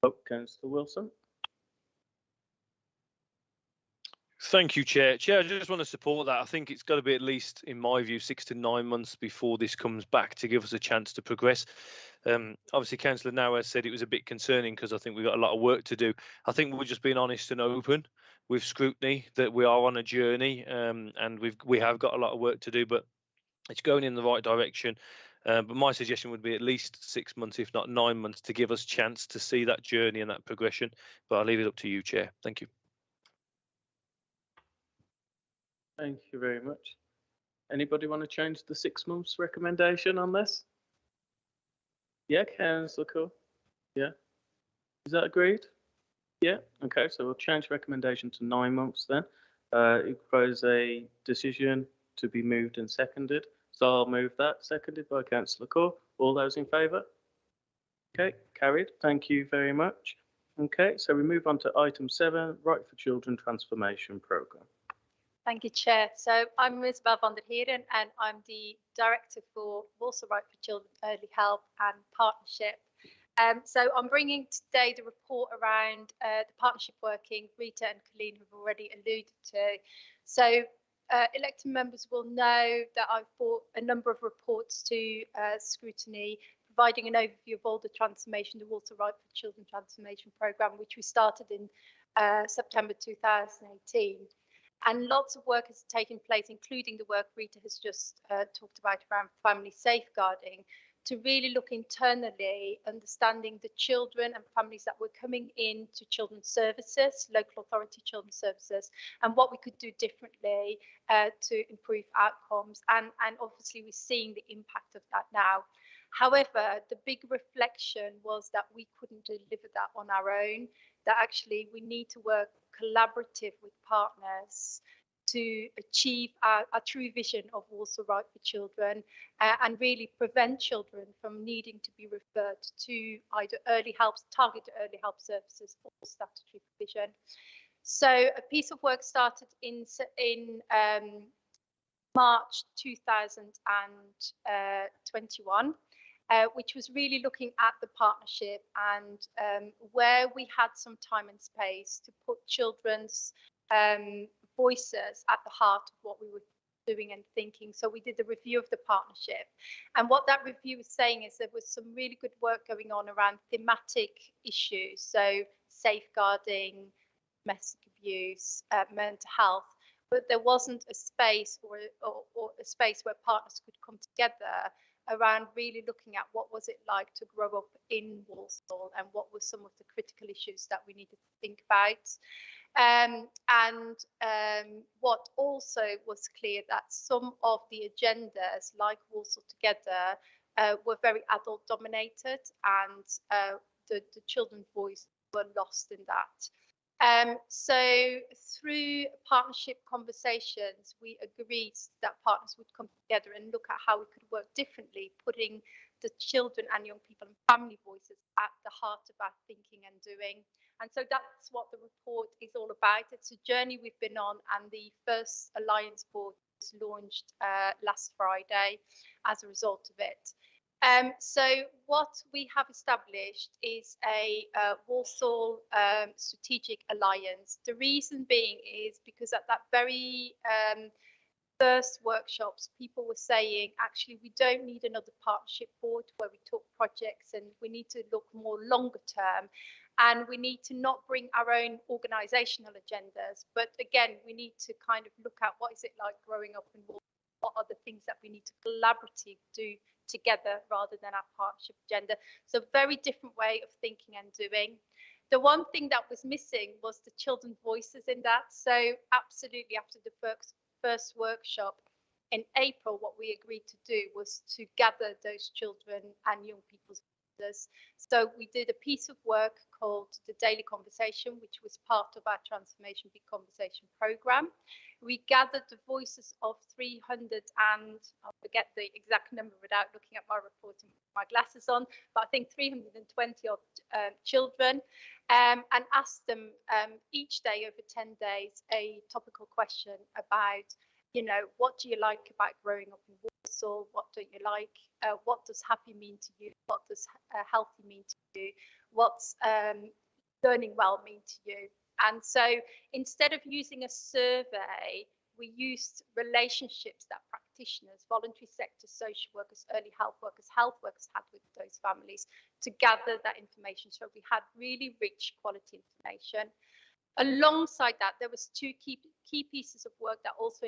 Oh, Councillor Wilson. Thank you, Chair. Chair, I just want to support that. I think it's got to be at least, in my view, 6 to 9 months before this comes back to give us a chance to progress. Obviously, Councillor Now has said it was a bit concerning, because I think we've got a lot of work to do. I think we're just being honest and open with scrutiny, that we are on a journey, and we have got a lot of work to do, but it's going in the right direction. But my suggestion would be at least 6 months, if not 9 months, to give us a chance to see that journey and that progression. But I'll leave it up to you, Chair. Thank you. Thank you very much. Anybody want to change the 6 months recommendation on this? Yeah, Councillor Coe. Yeah. Is that agreed? Yeah. Okay, so we'll change recommendation to 9 months then. It requires a decision to be moved and seconded. So I'll move that, seconded by Councillor Coe. All those in favour? Okay, carried. Thank you very much. Okay, so we move on to item 7, Right for Children Transformation Programme. Thank you, Chair. So I'm Isabel van der Heeren, and I'm the Director for Also Right for Children Early Help and Partnership. So I'm bringing today the report around the partnership working. Rita and Colleen have already alluded to. So elected members will know that I've brought a number of reports to scrutiny, providing an overview of all the transformation, the Also Right for Children Transformation Programme, which we started in September 2018. And lots of work has taken place, including the work Rita has just talked about around family safeguarding, to really look internally, understanding the children and families that were coming into children's services, local authority children's services, and what we could do differently to improve outcomes. And obviously we're seeing the impact of that now. However, the big reflection was that we couldn't deliver that on our own, that actually we need to work collaborative with partners to achieve our true vision of Also Right for Children, and really prevent children from needing to be referred to either early help, targeted early help services or statutory provision. So a piece of work started in March 2021, which was really looking at the partnership and where we had some time and space to put children's voices at the heart of what we were doing and thinking. So we did a review of the partnership, and what that review was saying is there was some really good work going on around thematic issues, so safeguarding, domestic abuse, mental health, but there wasn't a space or a space where partners could come together around really looking at what was it like to grow up in Walsall and what were some of the critical issues that we needed to think about. What also was clear that some of the agendas, like Walsall Together, were very adult dominated, and the children's voice were lost in that. So through partnership conversations, we agreed that partners would come together and look at how we could work differently, putting the children and young people and family voices at the heart of our thinking and doing. And so that's what the report is all about. It's a journey we've been on, and the first Alliance Board was launched last Friday as a result of it. So what we have established is a Walsall strategic alliance. The reason being is because at that very first workshops, people were saying, actually, we don't need another partnership board where we talk projects, and we need to look more longer term. And we need to not bring our own organisational agendas, but again, we need to kind of look at what is it like growing up in Walsall, what are the things that we need to collaboratively do together rather than our partnership agenda. So very different way of thinking and doing. The one thing that was missing was the children's voices in that. So absolutely, after the first workshop in April, what we agreed to do was to gather those children and young people's voices. So we did a piece of work called the Daily Conversation, which was part of our Transformation Big Conversation programme. We gathered the voices of 300 and I'll forget the exact number without looking at my report and my glasses on, but I think 320 odd children, and asked them each day over 10 days a topical question about, you know, what do you like about growing up in Walsall? What don't you like? What does happy mean to you? What does healthy mean to you? What's learning well mean to you? And so instead of using a survey, we used relationships that practitioners, voluntary sector, social workers, early health workers had with those families to gather that information. So we had really rich quality information. Alongside that, there was two key pieces of work that also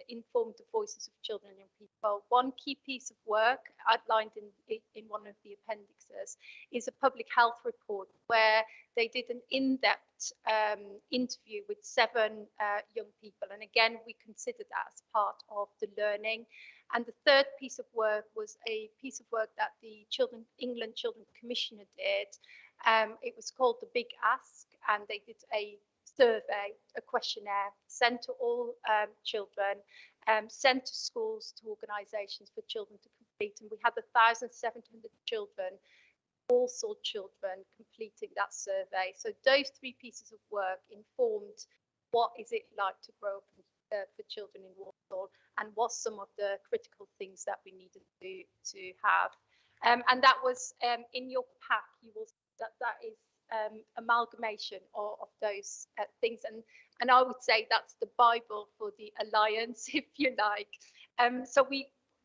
informed the voices of children and young people. One key piece of work outlined in one of the appendixes is a public health report where they did an in-depth interview with 7 young people. And again, we considered that as part of the learning. And the third piece of work was a piece of work that the England Children's Commissioner did. It was called The Big Ask, and they did a survey, a questionnaire, sent to all children, sent to schools, to organisations for children to complete. And we had 1,700 children, Walsall children, completing that survey. So those 3 pieces of work informed what is it like to grow up for children in Walsall, and what's some of the critical things that we needed to have. And that was in your pack. You will that is amalgamation of those things, and I would say that's the Bible for the Alliance, if you like. So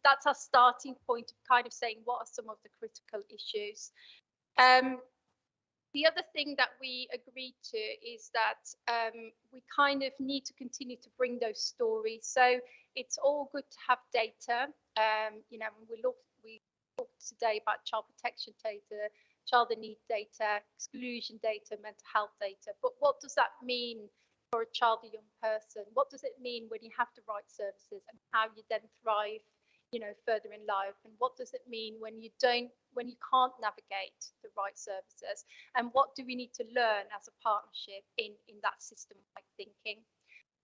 that's our starting point of kind of saying what are some of the critical issues. The other thing that we agreed to is that we kind of need to continue to bring those stories. So it's all good to have data. You know, we talked today about child protection data, child in need data, exclusion data, mental health data. But what does that mean for a child, a young person? What does it mean when you have the right services, and how you then thrive, you know, further in life? And what does it mean when you can't navigate the right services? And what do we need to learn as a partnership in that system-wide thinking?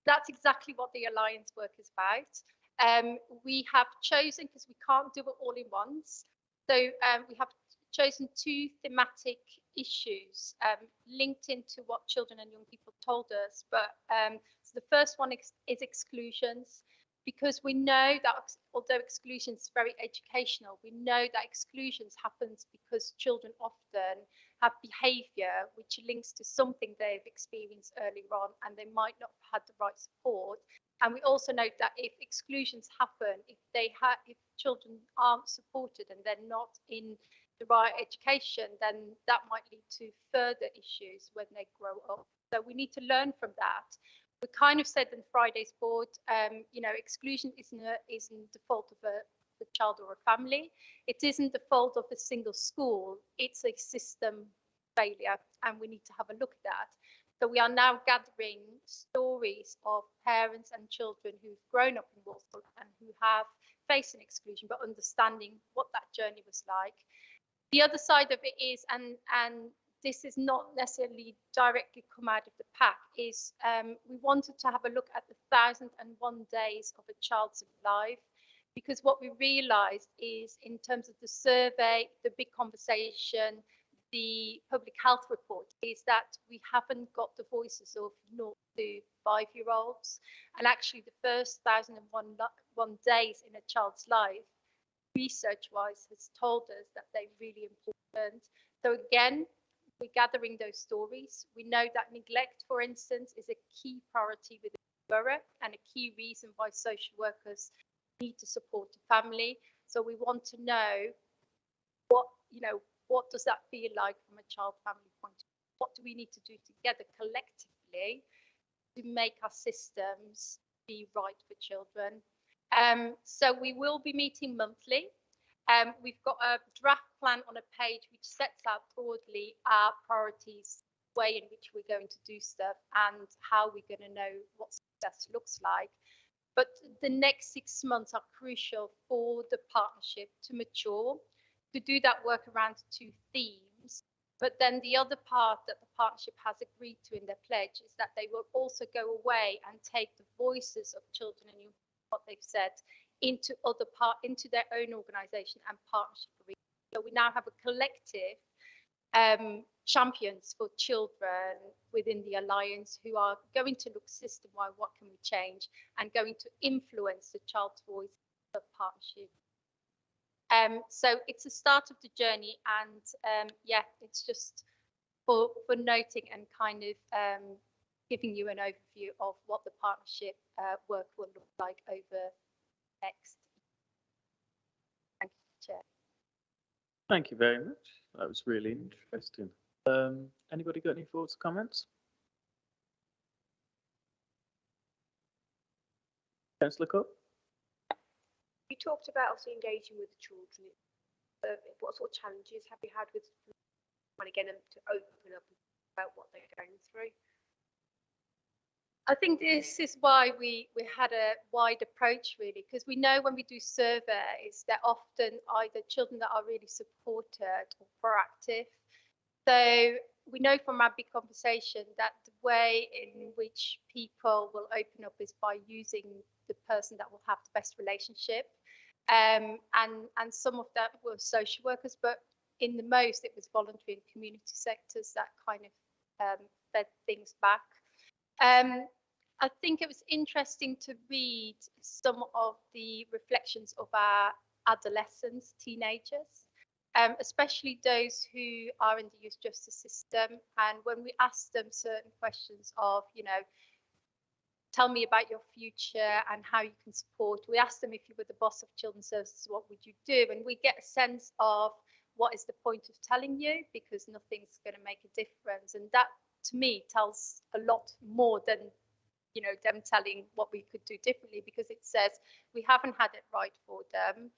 That's exactly what the Alliance work is about. We have chosen, because we can't do it all in once, so we have chosen two thematic issues linked into what children and young people told us. But so the first one is exclusions, because we know that although exclusion is very educational, we know that exclusions happens because children often have behaviour which links to something they've experienced earlier on, and they might not have had the right support. And we also know that if exclusions happen, if children aren't supported and they're not in the right education, then that might lead to further issues when they grow up. So we need to learn from that. We kind of said in Friday's board, you know, exclusion isn't the fault of a child or a family. It isn't the fault of a single school. It's a system failure, and we need to have a look at that. So we are now gathering stories of parents and children who've grown up in Walsall and who have faced an exclusion, but understanding what that journey was like. The other side of it is, and this is not necessarily directly come out of the pack, is we wanted to have a look at the 1001 days of a child's life, because what we realised is, in terms of the survey, the big conversation, the public health report, is that we haven't got the voices of 0 to 5-year-olds. And actually the first 1001 days in a child's life, research-wise, has told us that they're really important. So again, we're gathering those stories. We know that neglect, for instance, is a key priority within the borough and a key reason why social workers need to support the family. So we want to know what does that feel like from a child-family point of view? What do we need to do together collectively to make our systems be right for children? So we will be meeting monthly. We've got a draft plan on a page which sets out broadly our priorities, the way in which we're going to do stuff, and how we're going to know what success looks like. But the next 6 months are crucial for the partnership to mature, to do that work around 2 themes. But then the other part that the partnership has agreed to in their pledge is that they will also go away and take the voices of children and youth, what they've said, into their own organisation and partnership. So we now have a collective champions for children within the Alliance who are going to look system-wide, what can we change, and going to influence the child's voice of partnership. So it's the start of the journey, and yeah, it's just for noting and kind of giving you an overview of what the partnership work will look like over next. Thank you, Chair. Thank you very much. That was really interesting. Anybody got any thoughts, comments? Councillor Cook? You talked about obviously engaging with the children. What sort of challenges have you had with trying to get them to open up about what they're going through? I think this is why we had a wide approach, really, because we know when we do surveys, they're often either children that are really supported or proactive. So we know from our big conversation that the way in which people will open up is by using the person that will have the best relationship. And some of that were social workers, but in the most it was voluntary and community sectors that kind of fed things back. I think it was interesting to read some of the reflections of our adolescents, teenagers, especially those who are in the youth justice system. And when we asked them certain questions of, tell me about your future and how you can support, we asked them, if you were the boss of Children's Services, what would you do? And we get a sense of what is the point of telling you, because nothing's going to make a difference. And that, to me, tells a lot more than them telling what we could do differently, because it says we haven't had it right for them,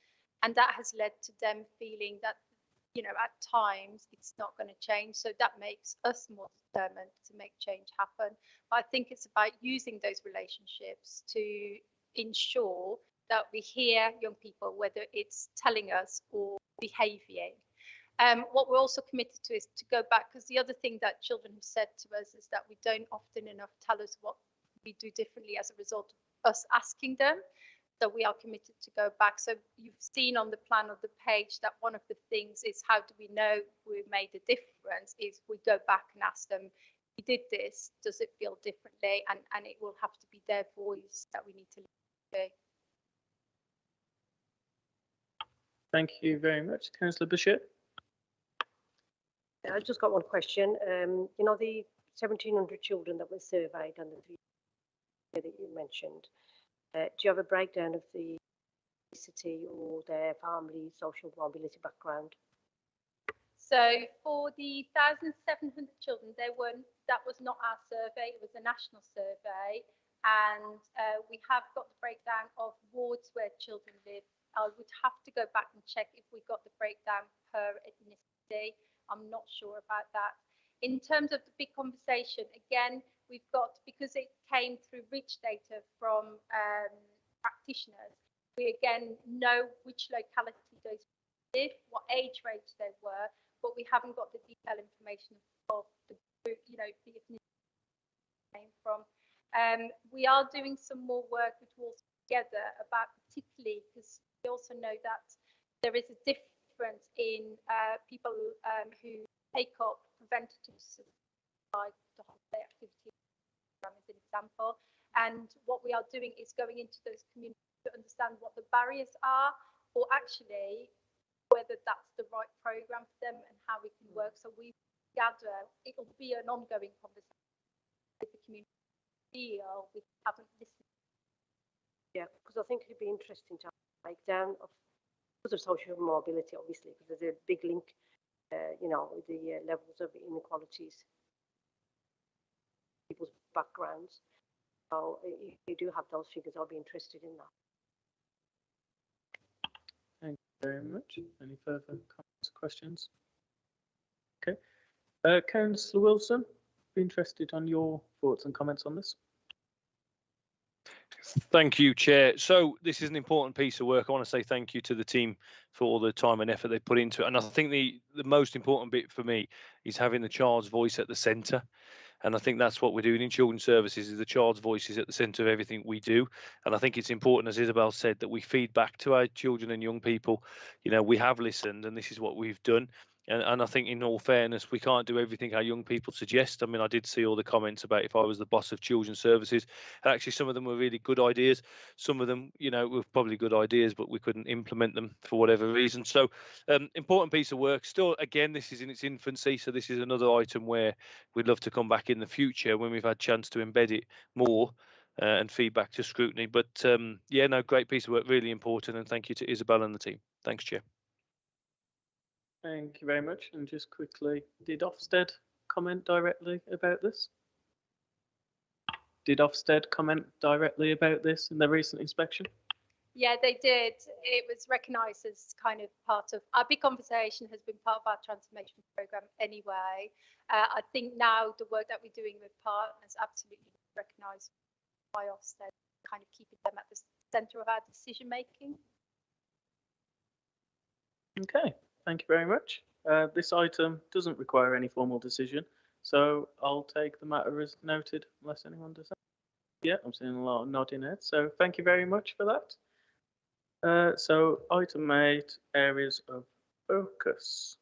and that has led to them feeling that at times it's not going to change. So that makes us more determined to make change happen. But I think it's about using those relationships to ensure that we hear young people, whether it's telling us or behaving. What we're also committed to is to go back, because the other thing that children have said to us is that we don't often enough tell us what we do differently as a result of us asking them. So we are committed to go back. So you've seen on the plan of the page that one of the things is how do we know we made a difference is we go back and ask them, we did this, does it feel differently? And it will have to be their voice that we need to listen to. Thank you very much. Councillor Bashir. I've just got one question. You know, the 1,700 children that were surveyed and the 3 that you mentioned, do you have a breakdown of the ethnicity or their family, social mobility background? So for the 1,700 children, that was not our survey, it was a national survey. And we have got the breakdown of wards where children live. I would have to go back and check if we got the breakdown per ethnicity. I'm not sure about that. In terms of the big conversation, again, we've got, because it came through rich data from practitioners, we again know which locality those live, what age range they were, but we haven't got the detailed information of the group, the ethnicity came from. We are doing some more work with Walls Together about particularly, because we also know that there is a difference in people who take up preventative like the holiday activity program as an example. And what we are doing is going into those communities to understand what the barriers are, or actually whether that's the right program for them and how we can work. So we gather, it'll be an ongoing conversation with the community. We haven't listened. Yeah, because I think it'd be interesting to have a breakdown of, because of social mobility, obviously, because there's a big link, with the levels of inequalities, people's backgrounds. So if you do have those figures, I'll be interested in that. Thank you very much. Any further comments or questions? Okay. Councillor Wilson, be interested on your thoughts and comments on this. Thank you, Chair. So this is an important piece of work. I want to say thank you to the team for all the time and effort they put into it. And I think the most important bit for me is having the child's voice at the centre. And I think that's what we're doing in children's services, is the child's voice is at the centre of everything we do. And I think it's important, as Isabel said, that we feed back to our children and young people. We have listened and this is what we've done. And I think, in all fairness, we can't do everything our young people suggest. I mean, I did see all the comments about if I was the boss of children's services. And actually, some of them were really good ideas. Some of them, were probably good ideas, but we couldn't implement them for whatever reason. So, important piece of work. Still, again, this is in its infancy. So this is another item where we'd love to come back in the future when we've had a chance to embed it more and feedback to scrutiny. But great piece of work, really important. And thank you to Isabel and the team. Thanks, Chair. Thank you very much. And just quickly, did Ofsted comment directly about this? Did Ofsted comment directly about this in their recent inspection? Yeah, they did. It was recognised as kind of part of our big conversation, has been part of our transformation programme anyway. I think now the work that we're doing with partners absolutely recognised by Ofsted, kind of keeping them at the centre of our decision making. Okay, thank you very much. This item doesn't require any formal decision, so I'll take the matter as noted unless anyone does that. Yeah, I'm seeing a lot of nodding heads, so thank you very much for that. So item 8, areas of focus.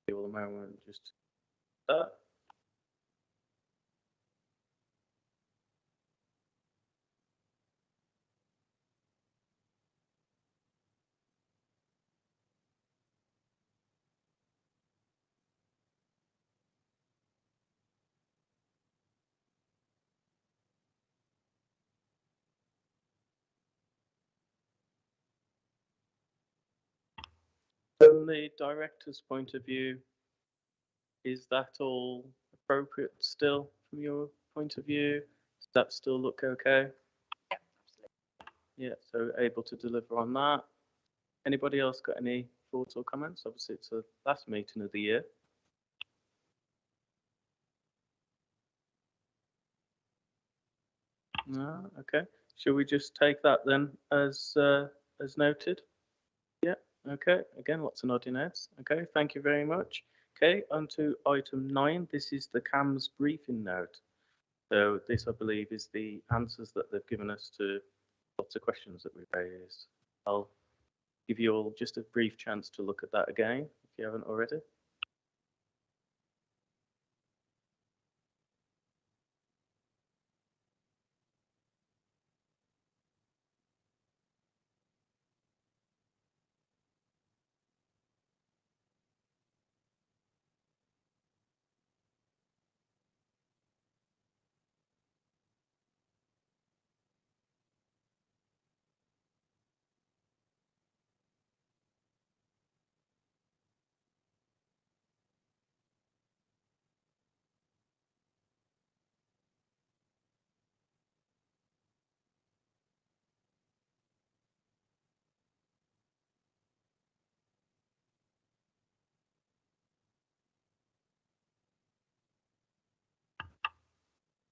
Give a moment, just that. From the director's point of view, is that all appropriate still from your point of view? Does that still look okay? Yeah, absolutely. Yeah, so able to deliver on that. Anybody else got any thoughts or comments? Obviously, it's the last meeting of the year. No, okay. Shall we just take that then as noted? Yeah, okay. Again, lots of nodding heads. Okay, thank you very much. Okay, on to item 9. This is the CAMS briefing note. So this, I believe, is the answers that they've given us to lots of questions that we raised. I'll give you all just a brief chance to look at that again if you haven't already.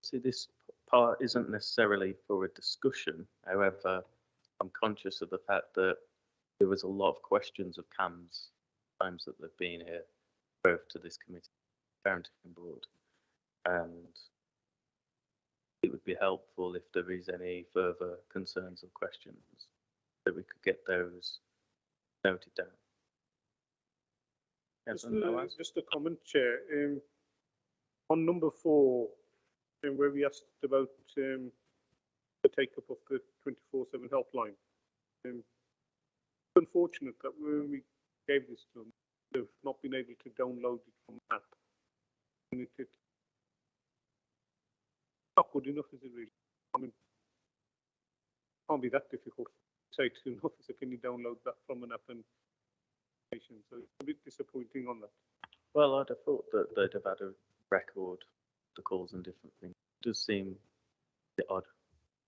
See, this part isn't necessarily for a discussion. However, I'm conscious of the fact that there was a lot of questions of CAMS times that they've been here, both to this committee, parenting board, and it would be helpful if there is any further concerns or questions that we could get those noted down. Just a comment, Chair. On number 4, where we asked about the take-up of the 24/7 helpline, it's unfortunate that when we gave this to them, they've not been able to download it from the app. And it's not good enough, is it really? I mean, it can't be that difficult to say to an officer, can you download that from an app and so it's a bit disappointing on that. Well, I'd have thought that they'd have had a record, the calls and different things. It does seem a bit odd,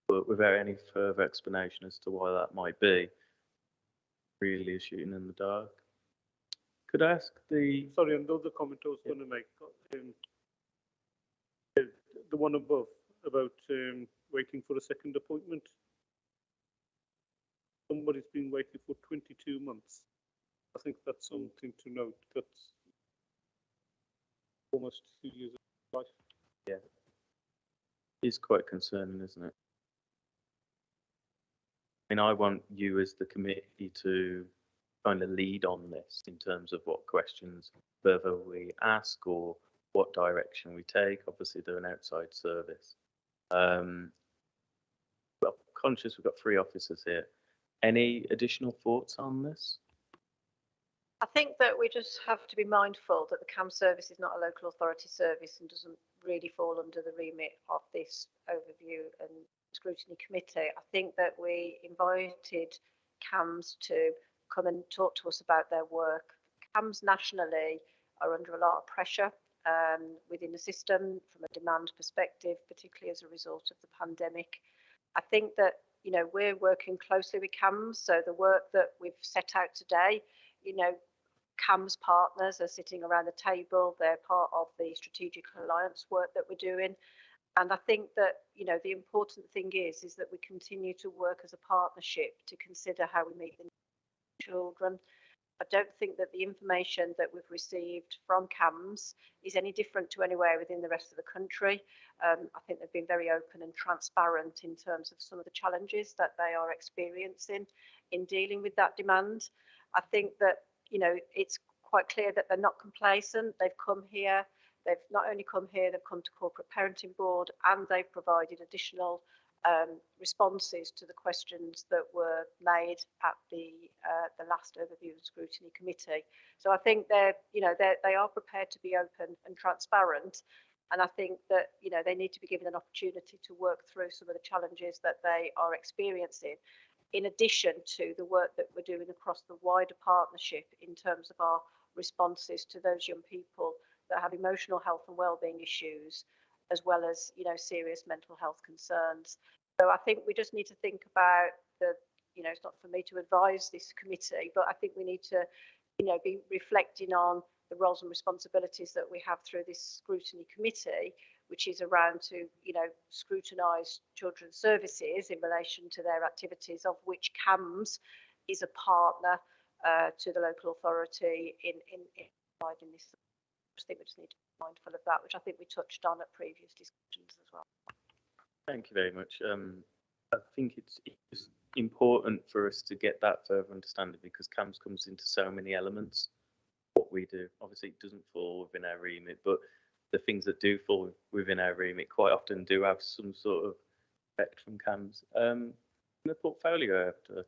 but without any further explanation as to why that might be, really is shooting in the dark. Could I ask the... Sorry, and the other comment I was going to make, the one above about waiting for a second appointment. Somebody's been waiting for 22 months. I think that's something to note. That's almost 2 years of life. Yeah. It's quite concerning, isn't it? I mean, I want you as the committee to kind of lead on this in terms of what questions further we ask or what direction we take. Obviously, they're an outside service. Well, conscious we've got 3 officers here. Any additional thoughts on this? I think that we just have to be mindful that the CAM service is not a local authority service and doesn't really fall under the remit of this overview and scrutiny committee. I think that we invited CAMS to come and talk to us about their work. CAMS nationally are under a lot of pressure within the system from a demand perspective, particularly as a result of the pandemic. I think that, you know, we're working closely with CAMS, so the work that we've set out today, you know, CAMS partners are sitting around the table. They're part of the strategic alliance work that we're doing. And I think that, you know, the important thing is that we continue to work as a partnership to consider how we meet the needs of children. I don't think that the information that we've received from CAMS is any different to anywhere within the rest of the country. I think they've been very open and transparent in terms of some of the challenges that they are experiencing in dealing with that demand. I think that, you know, it's quite clear that they're not complacent. They've come here. They've not only come here, they've come to Corporate Parenting Board, and they've provided additional responses to the questions that were made at the last overview and scrutiny committee. So I think they are prepared to be open and transparent, and I think that, you know, they need to be given an opportunity to work through some of the challenges that they are experiencing, in addition to the work that we're doing across the wider partnership in terms of our responses to those young people that have emotional health and wellbeing issues, as well as, you know, serious mental health concerns. So I think we just need to think about you know, it's not for me to advise this committee, but I think we need to, you know, be reflecting on the roles and responsibilities that we have through this scrutiny committee, which is around to, you know, scrutinise children's services in relation to their activities, of which CAMS is a partner to the local authority in providing this. I think we just need to be mindful of that, which I think we touched on at previous discussions as well. Thank you very much. I think it's important for us to get that further understanding because CAMS comes into so many elements. What we do, obviously, it doesn't fall within our remit, but the things that do fall within our remit quite often do have some sort of effect from CAMS. In the portfolio, after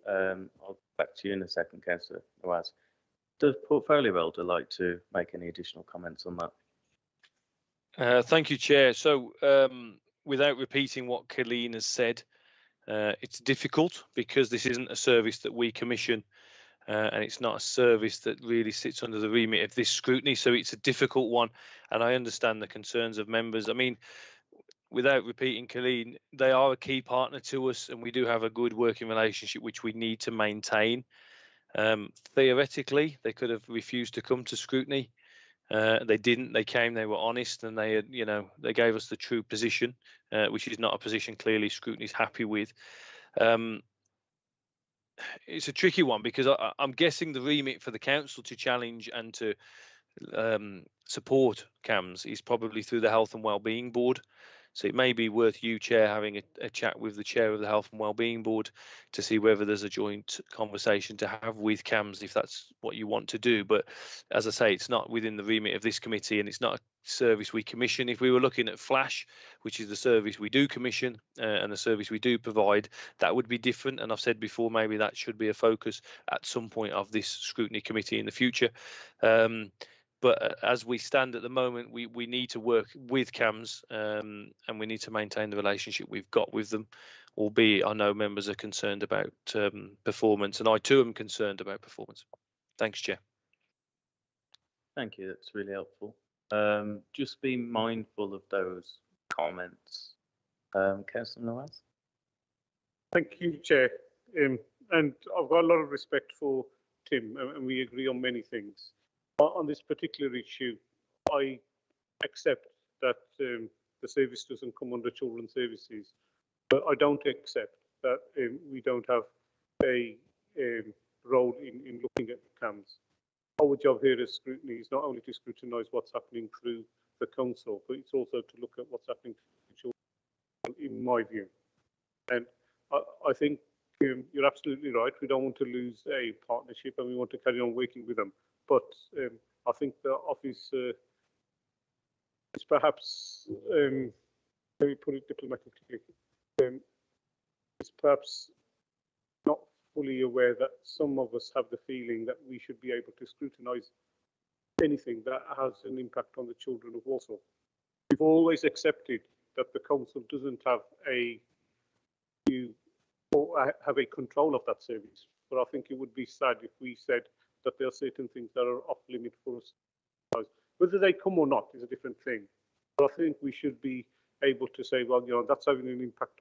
I'll go back to you in a second, Councillor Nawaz. Does portfolio elder like to make any additional comments on that? Thank you, Chair. So, without repeating what Colleen has said, it's difficult because this isn't a service that we commission, and it's not a service that really sits under the remit of this scrutiny. So it's a difficult one, and I understand the concerns of members. I mean, without repeating Colleen, they are a key partner to us, and we do have a good working relationship which we need to maintain. Theoretically, they could have refused to come to scrutiny. They didn't. They came. They were honest, and they had, they gave us the true position, which is not a position clearly scrutiny's happy with. It's a tricky one because I'm guessing the remit for the council to challenge and to support CAMS is probably through the Health and Wellbeing Board. So it may be worth you, Chair, having a chat with the Chair of the Health and Wellbeing Board to see whether there's a joint conversation to have with CAMS if that's what you want to do. But as I say, it's not within the remit of this committee and it's not a service we commission. If we were looking at Flash, which is the service we do commission and the service we do provide, that would be different. And I've said before, maybe that should be a focus at some point of this scrutiny committee in the future. But as we stand at the moment, we need to work with CAMS and we need to maintain the relationship we've got with them, albeit I know members are concerned about performance, and I too am concerned about performance. Thanks, Chair. Thank you, that's really helpful. Just be mindful of those comments. Councillor Nawaz? Thank you, Chair. And I've got a lot of respect for Tim, and we agree on many things. On this particular issue, I accept that the service doesn't come under children's services, but I don't accept that we don't have a role in looking at CAMS. Our job here as scrutiny is not only to scrutinise what's happening through the council, but it's also to look at what's happening to children, in my view. And I think you're absolutely right. We don't want to lose a partnership and we want to carry on working with them. But I think the office is perhaps, let me put it diplomatically, is perhaps not fully aware that some of us have the feeling that we should be able to scrutinise anything that has an impact on the children of Walsall. We've always accepted that the council doesn't have a view or have a control of that service. But I think it would be sad if we said that there are certain things that are off limit for us. Whether they come or not is a different thing. But I think we should be able to say, well, that's having an impact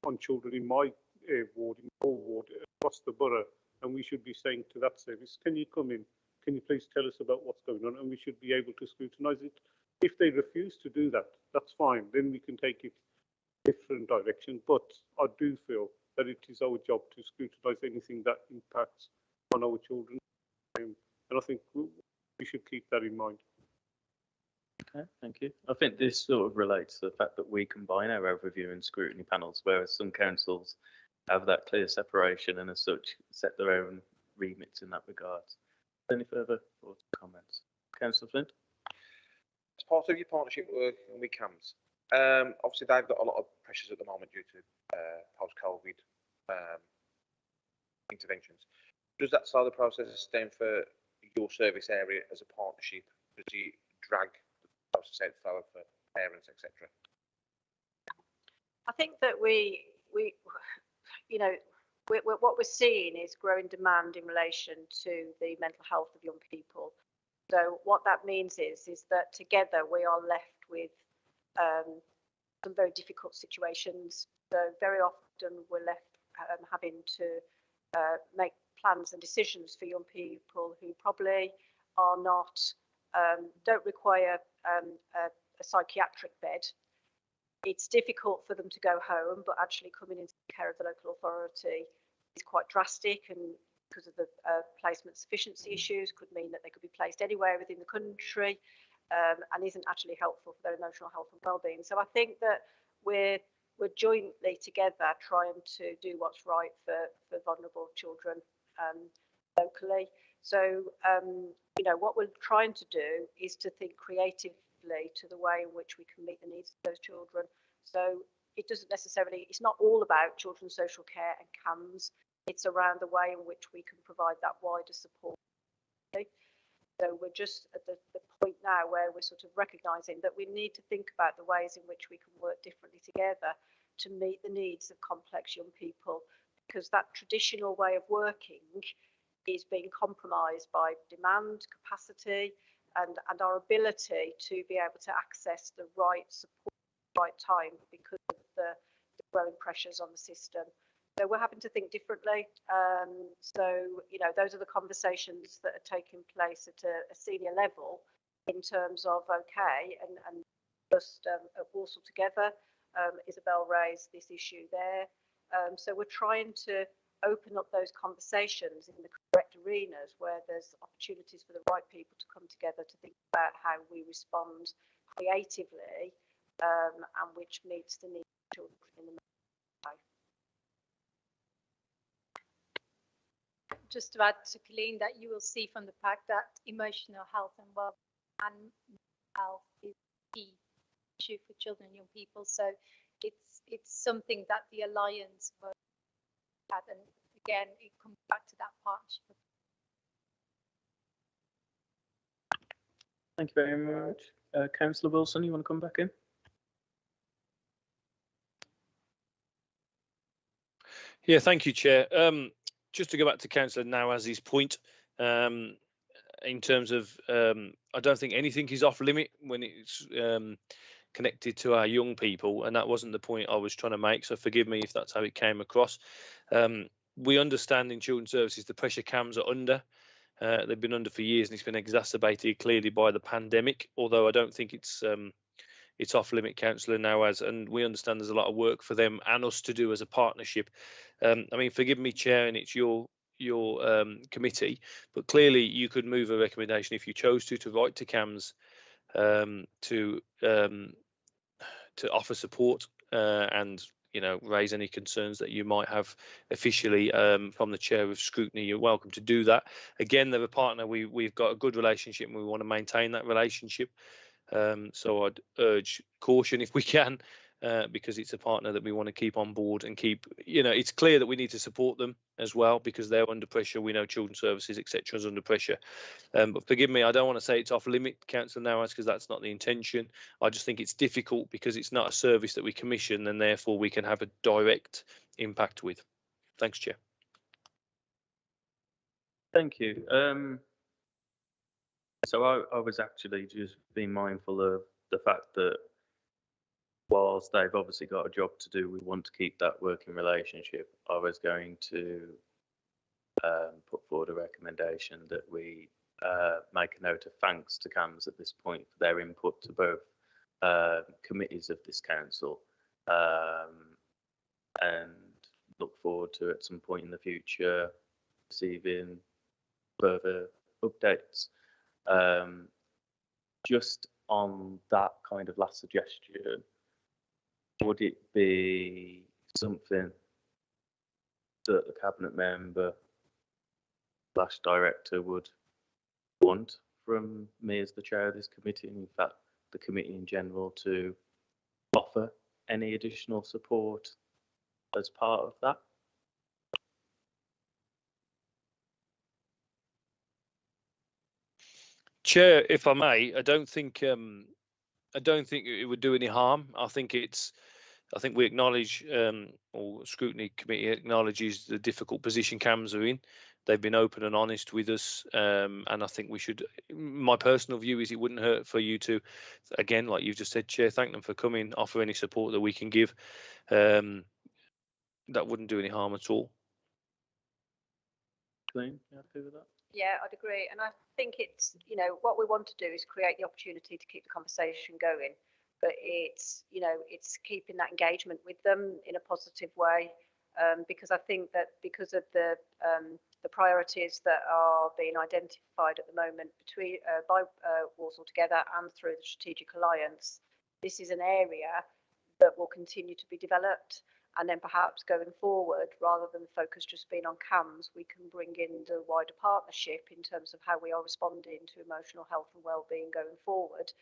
on children in my ward, in your ward, across the borough, and we should be saying to that service, can you come in? Can you please tell us about what's going on? And we should be able to scrutinise it. If they refuse to do that, that's fine. Then we can take it different direction. But I do feel that it is our job to scrutinise anything that impacts on our children. And I think we should keep that in mind. Okay, thank you. I think this sort of relates to the fact that we combine our overview and scrutiny panels, whereas some councils have that clear separation and as such set their own remits in that regard. Any further thoughts or comments? Councillor Flint? As part of your partnership work with CAMS, obviously they've got a lot of pressures at the moment due to post-COVID interventions. Does that side of the process stand for your service area as a partnership? Does it drag the process out further for parents, etc.? I think that what we're seeing is growing demand in relation to the mental health of young people. So what that means is that together we are left with some very difficult situations. So very often we're left having to make plans and decisions for young people who probably are not, don't require a psychiatric bed. It's difficult for them to go home, but actually coming into the care of the local authority is quite drastic, and because of the placement sufficiency issues could mean that they could be placed anywhere within the country and isn't actually helpful for their emotional health and well-being. So I think that we're we're jointly together trying to do what's right for vulnerable children locally. So, you know, what we're trying to do is to think creatively to the way in which we can meet the needs of those children. So it doesn't necessarily, it's not all about children's social care and CAMS, it's around the way in which we can provide that wider support. Okay? So we're just at the point now where we're sort of recognising that we need to think about the ways in which we can work differently together to meet the needs of complex young people, because that traditional way of working is being compromised by demand, capacity, and our ability to be able to access the right support at the right time because of the growing pressures on the system. So we're having to think differently. So, you know, those are the conversations that are taking place at a senior level in terms of, okay, and just at Walsall Together, Isabel raised this issue there. So we're trying to open up those conversations in the correct arenas where there's opportunities for the right people to come together to think about how we respond creatively and which meets the needs of children in the life. Just to add to Colleen, that you will see from the fact that emotional health and well-being and health is a key issue for children and young people. So it's something that the Alliance will have, and again, it comes back to that partnership. Thank you very much. Councillor Wilson, you want to come back in? Yeah, thank you, Chair. Just to go back to Councillor Nawaz's point, in terms of, I don't think anything is off limit when it's connected to our young people, and that wasn't the point I was trying to make, so forgive me if that's how it came across. We understand in children's services the pressure CAMS are under. They've been under for years, and it's been exacerbated clearly by the pandemic, although I don't think it's off limit, Councillor Nawaz, and we understand there's a lot of work for them and us to do as a partnership. I mean, forgive me, Chair, and it's your committee, but clearly you could move a recommendation if you chose to write to CAMS to offer support and, you know, raise any concerns that you might have officially from the chair of scrutiny. You're welcome to do that. Again, they're a partner. We've got a good relationship and we want to maintain that relationship. So I'd urge caution if we can, because it's a partner that we want to keep on board and keep, you know, it's clear that we need to support them as well because they're under pressure. We know children's services, etc., is under pressure. But forgive me, I don't want to say it's off limit, Councillor Nawaz, because that's not the intention. I just think it's difficult because it's not a service that we commission and therefore we can have a direct impact with. Thanks, Chair. Thank you. So I was actually just being mindful of the fact that whilst they've obviously got a job to do, we want to keep that working relationship. I was going to put forward a recommendation that we make a note of thanks to CAMS at this point for their input to both committees of this council, and look forward to at some point in the future receiving further updates. Just on that kind of last suggestion, would it be something that the cabinet member / director would want from me as the chair of this committee, and in fact the committee in general, to offer any additional support as part of that? Chair, if I may, I don't think it would do any harm. I think we acknowledge, or scrutiny committee acknowledges the difficult position CAMS are in. They've been open and honest with us, and I think we should. My personal view is it wouldn't hurt for you to, again, like you've just said, Chair, thank them for coming, offer any support that we can give. That wouldn't do any harm at all. Colleen, you happy with that? Yeah, I'd agree. And I think it's, you know, what we want to do is create the opportunity to keep the conversation going. But it's, you know, it's keeping that engagement with them in a positive way. Because I think that because of the priorities that are being identified at the moment by Walsall Together and through the Strategic Alliance, this is an area that will continue to be developed. And then perhaps going forward, rather than the focus just being on CAMS, we can bring in the wider partnership in terms of how we are responding to emotional health and wellbeing going forward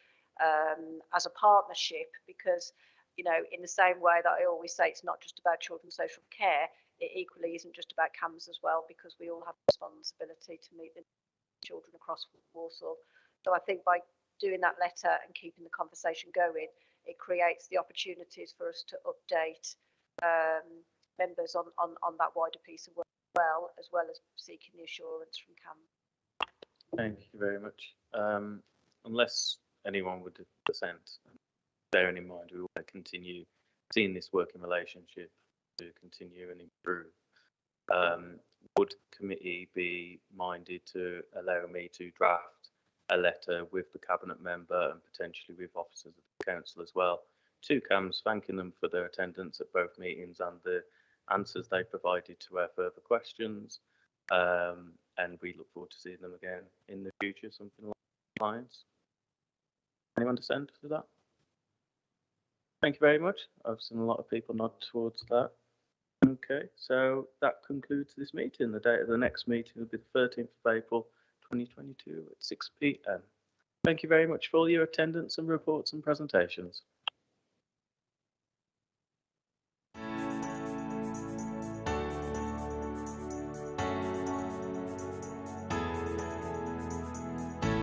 as a partnership, because, you know, in the same way that I always say it's not just about children's social care, it equally isn't just about CAMS as well, because we all have a responsibility to meet the children across Walsall. So I think by doing that letter and keeping the conversation going, it creates the opportunities for us to update members on that wider piece of work as well as seeking the assurance from CAMS. Thank you very much. Unless anyone would dissent, bearing in mind we want to continue seeing this working relationship to continue and improve, would committee be minded to allow me to draft a letter with the cabinet member and potentially with officers of the council as well to CAMS, thanking them for their attendance at both meetings and the answers they provided to our further questions, and we look forward to seeing them again in the future, something along those lines. Anyone dissent to that? Thank you very much. I've seen a lot of people nod towards that. Okay, so that concludes this meeting. The date of the next meeting will be the 13th of April 2022 at 6 p.m. Thank you very much for all your attendance and reports and presentations.